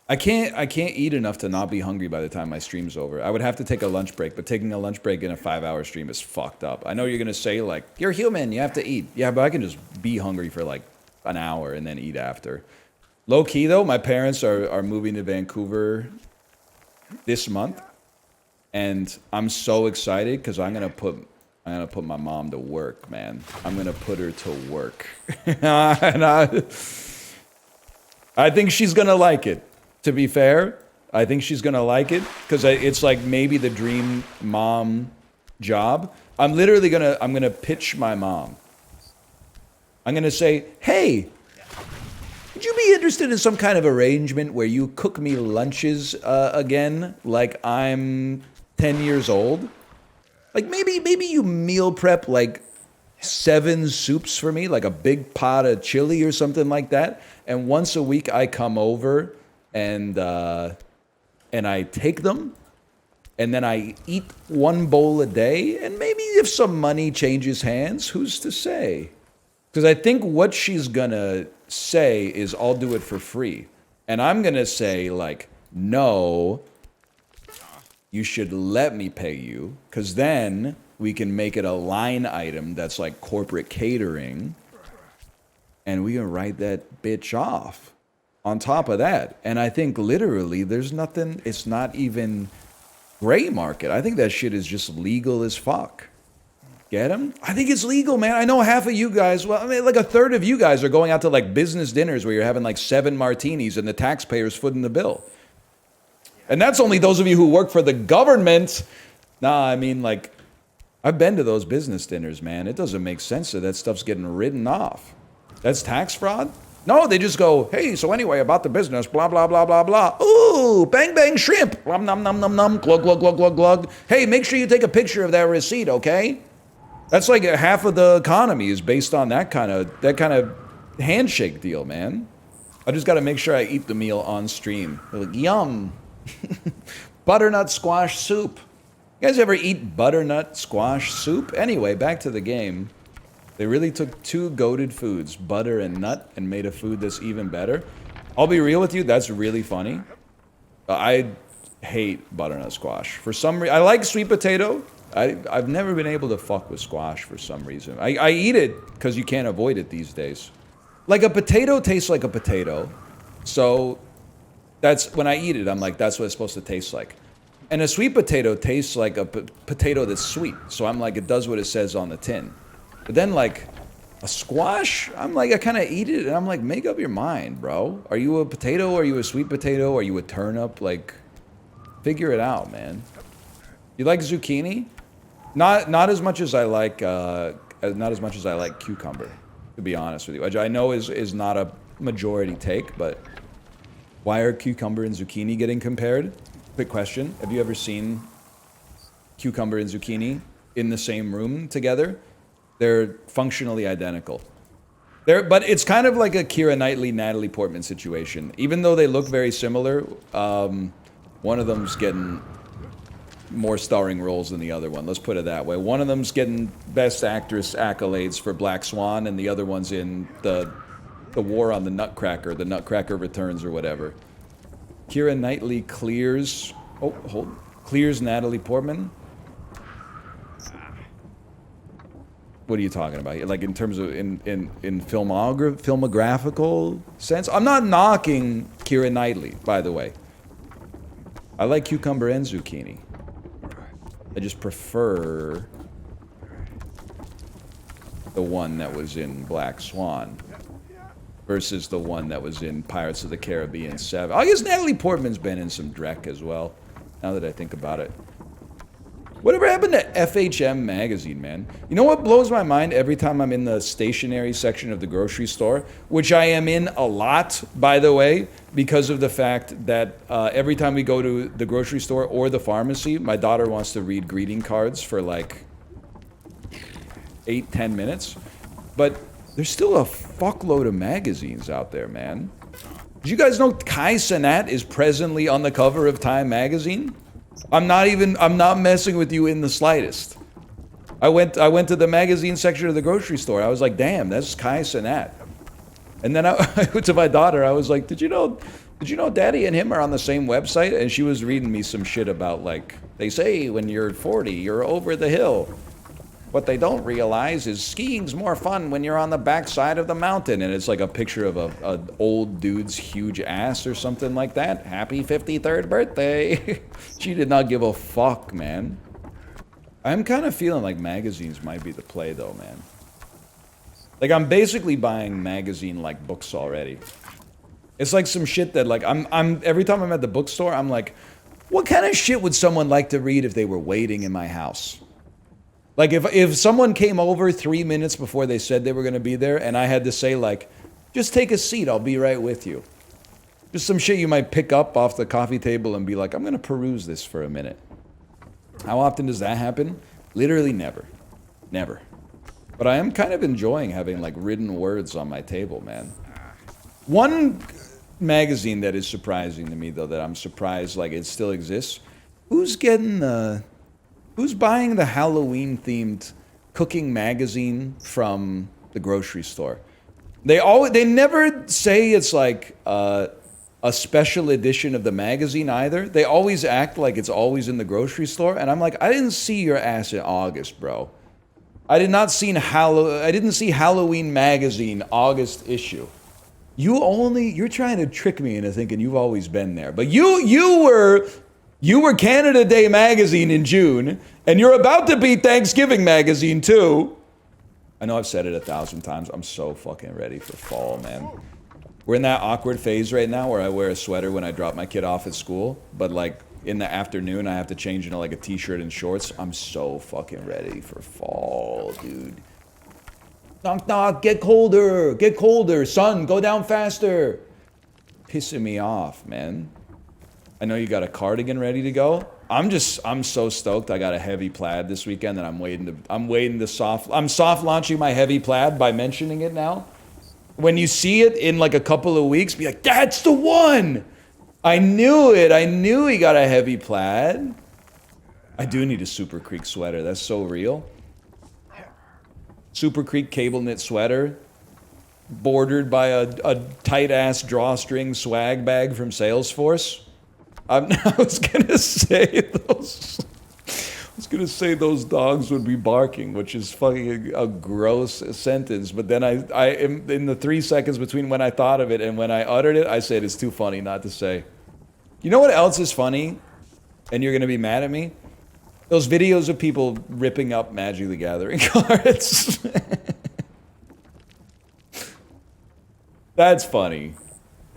I can't eat enough to not be hungry by the time my stream's over. I would have to take a lunch break, but taking a lunch break in a 5-hour stream is fucked up. I know you're gonna say like, you're human, you have to eat. Yeah, but I can just be hungry for like an hour and then eat after. Low key though, my parents are moving to Vancouver this month. And I'm so excited because I'm gonna put my mom to work, man. I'm gonna put her to work. And I think she's gonna like it, to be fair. I think she's gonna like it because it's like maybe the dream mom job. I'm gonna pitch my mom. I'm gonna say, hey, would you be interested in some kind of arrangement where you cook me lunches again, like I'm 10 years old? Like maybe you meal prep like 7 soups for me, like a big pot of chili or something like that. And once a week I come over and I take them, and then I eat 1 bowl a day, and maybe if some money changes hands, who's to say? Because I think what she's gonna say is, I'll do it for free. And I'm gonna say, like, no, you should let me pay you, because then we can make it a line item that's like corporate catering, and we can write that bitch off on top of that. And I think literally there's nothing, it's not even gray market. I think that shit is just legal as fuck. Get him? I think it's legal, man. I know half of you guys, well, I mean, like a third of you guys are going out to like business dinners where you're having like 7 martinis and the taxpayer's footing the bill. And that's only those of you who work for the government. Nah, I mean, like, I've been to those business dinners, man. It doesn't make sense that stuff's getting written off. That's tax fraud? No, they just go, hey, so anyway, about the business, blah, blah, blah, blah, blah. Ooh, bang, bang, shrimp. Nom, nom, nom, nom, nom. Glug, glug, glug, glug, glug. Hey, make sure you take a picture of that receipt, okay? That's like half of the economy is based on that kind of handshake deal, man. I just got to make sure I eat the meal on stream. They're like, yum. Butternut squash soup. You guys ever eat butternut squash soup? Anyway, back to the game. They really took 2 goated foods, butter and nut, and made a food that's even better. I'll be real with you, that's really funny. I hate butternut squash. For some reason, I like sweet potato. I've never been able to fuck with squash for some reason. I eat it because you can't avoid it these days. Like a potato tastes like a potato. So that's when I eat it, I'm like, that's what it's supposed to taste like. And a sweet potato tastes like a potato that's sweet. So I'm like, it does what it says on the tin. But then like a squash, I'm like, I kind of eat it and I'm like, make up your mind, bro. Are you a potato? Are you a sweet potato? Are you a turnip? Like, figure it out, man. You like zucchini? Not as much as I like cucumber, to be honest with you. Which I know is not a majority take, but why are cucumber and zucchini getting compared? Quick question. Have you ever seen cucumber and zucchini in the same room together? They're functionally identical. But it's kind of like a Keira Knightley, Natalie Portman situation. Even though they look very similar, one of them's getting more starring roles than the other one. Let's put it that way. One of them's getting Best Actress accolades for Black Swan, and the other one's in the War on the Nutcracker, the Nutcracker Returns or whatever. Keira Knightley clears Natalie Portman. What are you talking about? Like in terms of in filmographical sense? I'm not knocking Keira Knightley, by the way. I like cucumber and zucchini. I just prefer the one that was in Black Swan versus the one that was in Pirates of the Caribbean 7. I guess Natalie Portman's been in some Drek as well, now that I think about it. Whatever happened to FHM magazine, man? You know what blows my mind every time I'm in the stationery section of the grocery store, which I am in a lot, by the way, because of the fact that every time we go to the grocery store or the pharmacy, my daughter wants to read greeting cards for like 8-10 minutes. But there's still a fuckload of magazines out there, man. Did you guys know Kai Cenat is presently on the cover of Time magazine? I'm not messing with you in the slightest. I went to the magazine section of the grocery store. I was like, damn, that's Kai Cenat. And then I went to my daughter. I was like, did you know Daddy and him are on the same website? And she was reading me some shit about, like, they say when you're 40, you're over the hill. What they don't realize is skiing's more fun when you're on the backside of the mountain. And it's like a picture of a old dude's huge ass or something like that. Happy 53rd birthday. She did not give a fuck, man. I'm kind of feeling like magazines might be the play though, man. Like I'm basically buying magazine-like books already. It's like some shit that like, every time I'm at the bookstore, I'm like, what kind of shit would someone like to read if they were waiting in my house? Like if someone came over 3 minutes before they said they were going to be there and I had to say like, just take a seat, I'll be right with you. Just some shit you might pick up off the coffee table and be like, I'm going to peruse this for a minute. How often does that happen? Literally never. Never. But I am kind of enjoying having like written words on my table, man. One magazine that is surprising to me though, that I'm surprised like it still exists. Who's buying the Halloween themed cooking magazine from the grocery store? They never say it's like a special edition of the magazine either. They always act like it's always in the grocery store, and I'm like, I didn't see your ass in August, bro. I didn't see Halloween magazine August issue. You're trying to trick me into thinking you've always been there. But you were Canada Day magazine in June, and you're about to be Thanksgiving magazine too. I know I've said it 1,000 times. I'm so fucking ready for fall, man. We're in that awkward phase right now where I wear a sweater when I drop my kid off at school, but like in the afternoon I have to change into like a t-shirt and shorts. I'm so fucking ready for fall, dude. Knock knock, get colder, sun, go down faster. Pissing me off, man. I know you got a cardigan ready to go. I'm so stoked. I got a heavy plaid this weekend and I'm soft launching my heavy plaid by mentioning it now. When you see it in like a couple of weeks, be like, that's the one! I knew it, I knew he got a heavy plaid. I do need a Super Creek sweater, that's so real. Super Creek cable knit sweater, bordered by a tight-ass drawstring swag bag from Salesforce. I was gonna say those dogs would be barking, which is fucking a gross sentence. But then I in the 3 seconds between when I thought of it and when I uttered it, I said it's too funny not to say. You know what else is funny? And you're gonna be mad at me? Those videos of people ripping up Magic the Gathering cards. That's funny.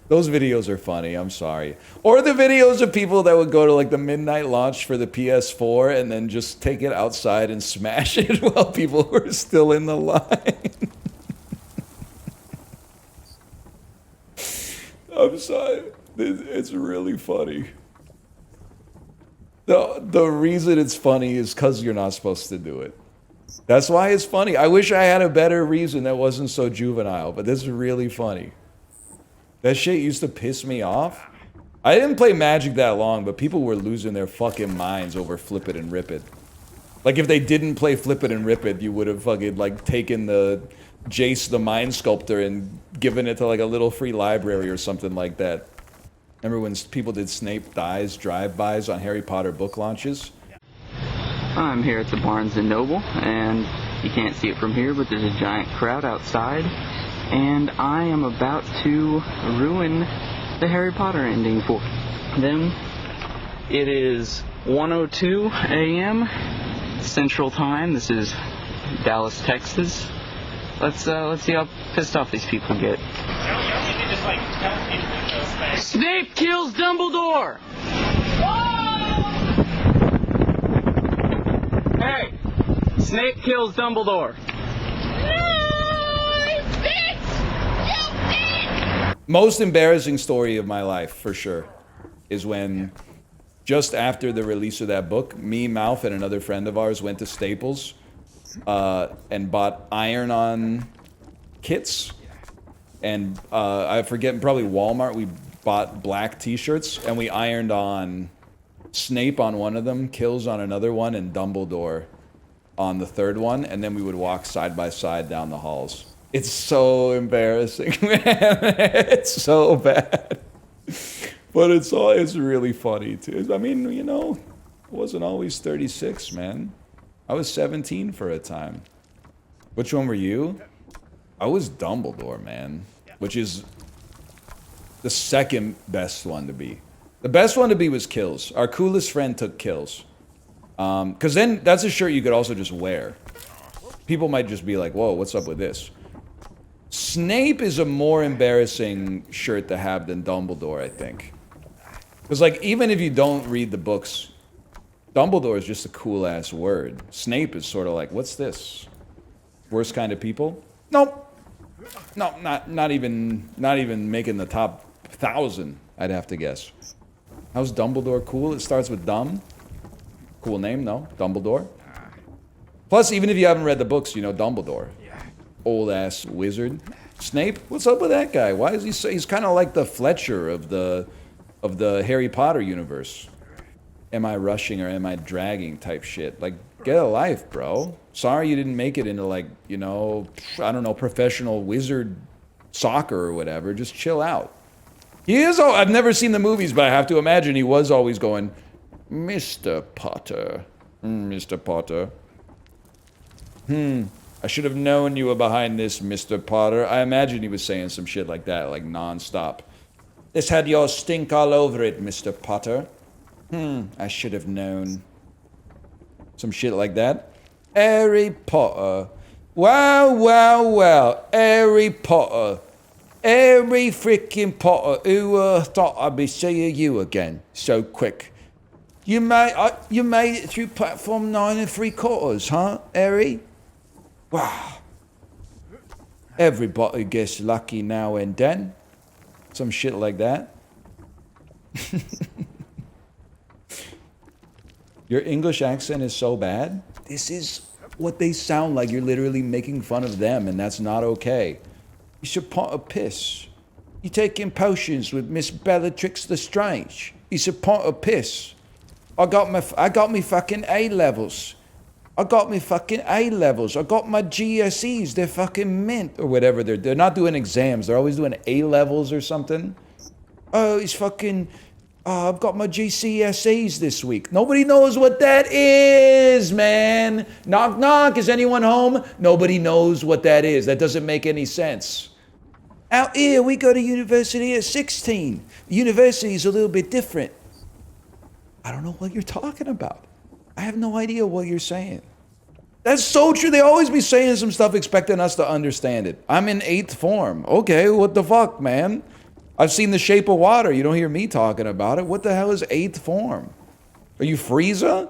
Those videos are funny, I'm sorry. Or the videos of people that would go to like the midnight launch for the PS4 and then just take it outside and smash it while people were still in the line. I'm sorry. It's really funny. The reason it's funny is because you're not supposed to do it. That's why it's funny. I wish I had a better reason that wasn't so juvenile, but this is really funny. That shit used to piss me off. I didn't play Magic that long, but people were losing their fucking minds over Flip It and Rip It. Like, if they didn't play Flip It and Rip It, you would have fucking, like, taken the Jace the Mind Sculptor and given it to, like, a little free library or something like that. Remember when people did Snape Dies drive-bys on Harry Potter book launches? I'm here at the Barnes & Noble, and you can't see it from here, but there's a giant crowd outside. And I am about to ruin the Harry Potter ending for them. It is 1:02 a.m. Central Time. This is Dallas, Texas. Let's see how pissed off these people get. Snape kills Dumbledore! Hey! Snape kills Dumbledore! Most embarrassing story of my life, for sure, is when, just after the release of that book, me, Malf, and another friend of ours went to Staples and bought iron-on kits. And I forget, probably Walmart, we bought black t-shirts, and we ironed on Snape on one of them, Kills on another one, and Dumbledore on the third one, and then we would walk side by side down the halls. It's so embarrassing, man. It's so bad. But it's really funny, too. I mean, you know, it wasn't always 36, man. I was 17 for a time. Which one were you? I was Dumbledore, man. Which is the second best one to be. The best one to be was Kills. Our coolest friend took Kills. Because then that's a shirt you could also just wear. People might just be like, whoa, what's up with this? Snape is a more embarrassing shirt to have than Dumbledore, I think. Because, like, even if you don't read the books, Dumbledore is just a cool-ass word. Snape is sort of like, what's this? Worst kind of people? Nope. No, not even making the top 1,000, I'd have to guess. How's Dumbledore cool? It starts with dumb. Cool name, no? Dumbledore. Plus, even if you haven't read the books, you know Dumbledore. Old-ass wizard. Snape? What's up with that guy? Why is he so... He's kind of like the Fletcher of the Harry Potter universe. Am I rushing or am I dragging type shit? Like, get a life, bro. Sorry you didn't make it into, like, you know, I don't know, professional wizard soccer or whatever. Just chill out. He is... I've never seen the movies, but I have to imagine he was always going, Mr. Potter. Mr. Potter. I should have known you were behind this, Mr. Potter. I imagine he was saying some shit like that, like, non-stop. This had your stink all over it, Mr. Potter. I should have known. Some shit like that. Harry Potter. Wow, wow, wow. Harry Potter. Harry freaking Potter. Who thought I'd be seeing you again so quick? You made it through platform 9 3/4, huh, Harry? Wow. Everybody gets lucky now and then. Some shit like that. Your English accent is so bad. This is what they sound like. You're literally making fun of them, and that's not okay. You should pot a piss. You taking potions with Miss Bellatrix Lestrange. You should pot a piss. I got me fucking A levels. I got me fucking A levels. I got my GSEs. They're fucking mint or whatever. They're not doing exams. They're always doing A levels or something. Oh, it's fucking. I've got my GCSEs this week. Nobody knows what that is, man. Knock, knock. Is anyone home? Nobody knows what that is. That doesn't make any sense. Out here, we go to university at 16. University is a little bit different. I don't know what you're talking about. I have no idea what you're saying. That's so true. They always be saying some stuff expecting us to understand it. I'm in 8th form. Okay, what the fuck, man? I've seen The Shape of Water. You don't hear me talking about it. What the hell is 8th form? Are you Frieza?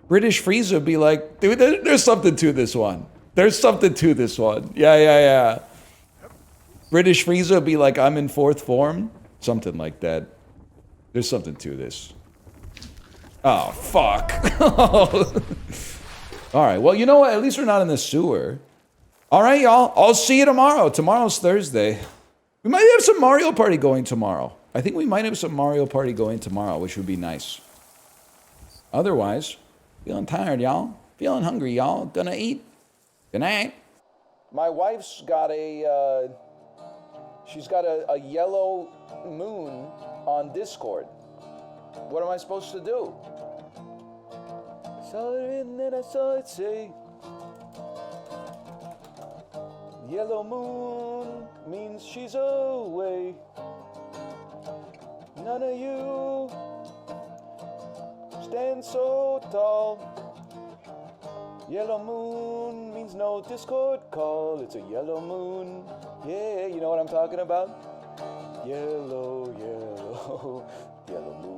British Frieza would be like, dude, there's something to this one. There's something to this one. Yeah. British Frieza would be like, I'm in 4th form. Something like that. There's something to this. Oh, fuck. All right, well, you know what? At least we're not in the sewer. All right, y'all. I'll see you tomorrow. Tomorrow's Thursday. We might have some Mario Party going tomorrow. I think we might have some Mario Party going tomorrow, which would be nice. Otherwise, feeling tired, y'all. Feeling hungry, y'all. Gonna eat. Good night. My wife's got a, she's got a yellow moon on Discord. What am I supposed to do? I saw it and then I saw it say, yellow moon means she's away. None of you stand so tall. Yellow moon means no Discord call. It's a yellow moon. Yeah, you know what I'm talking about? Yellow, yellow, yellow moon.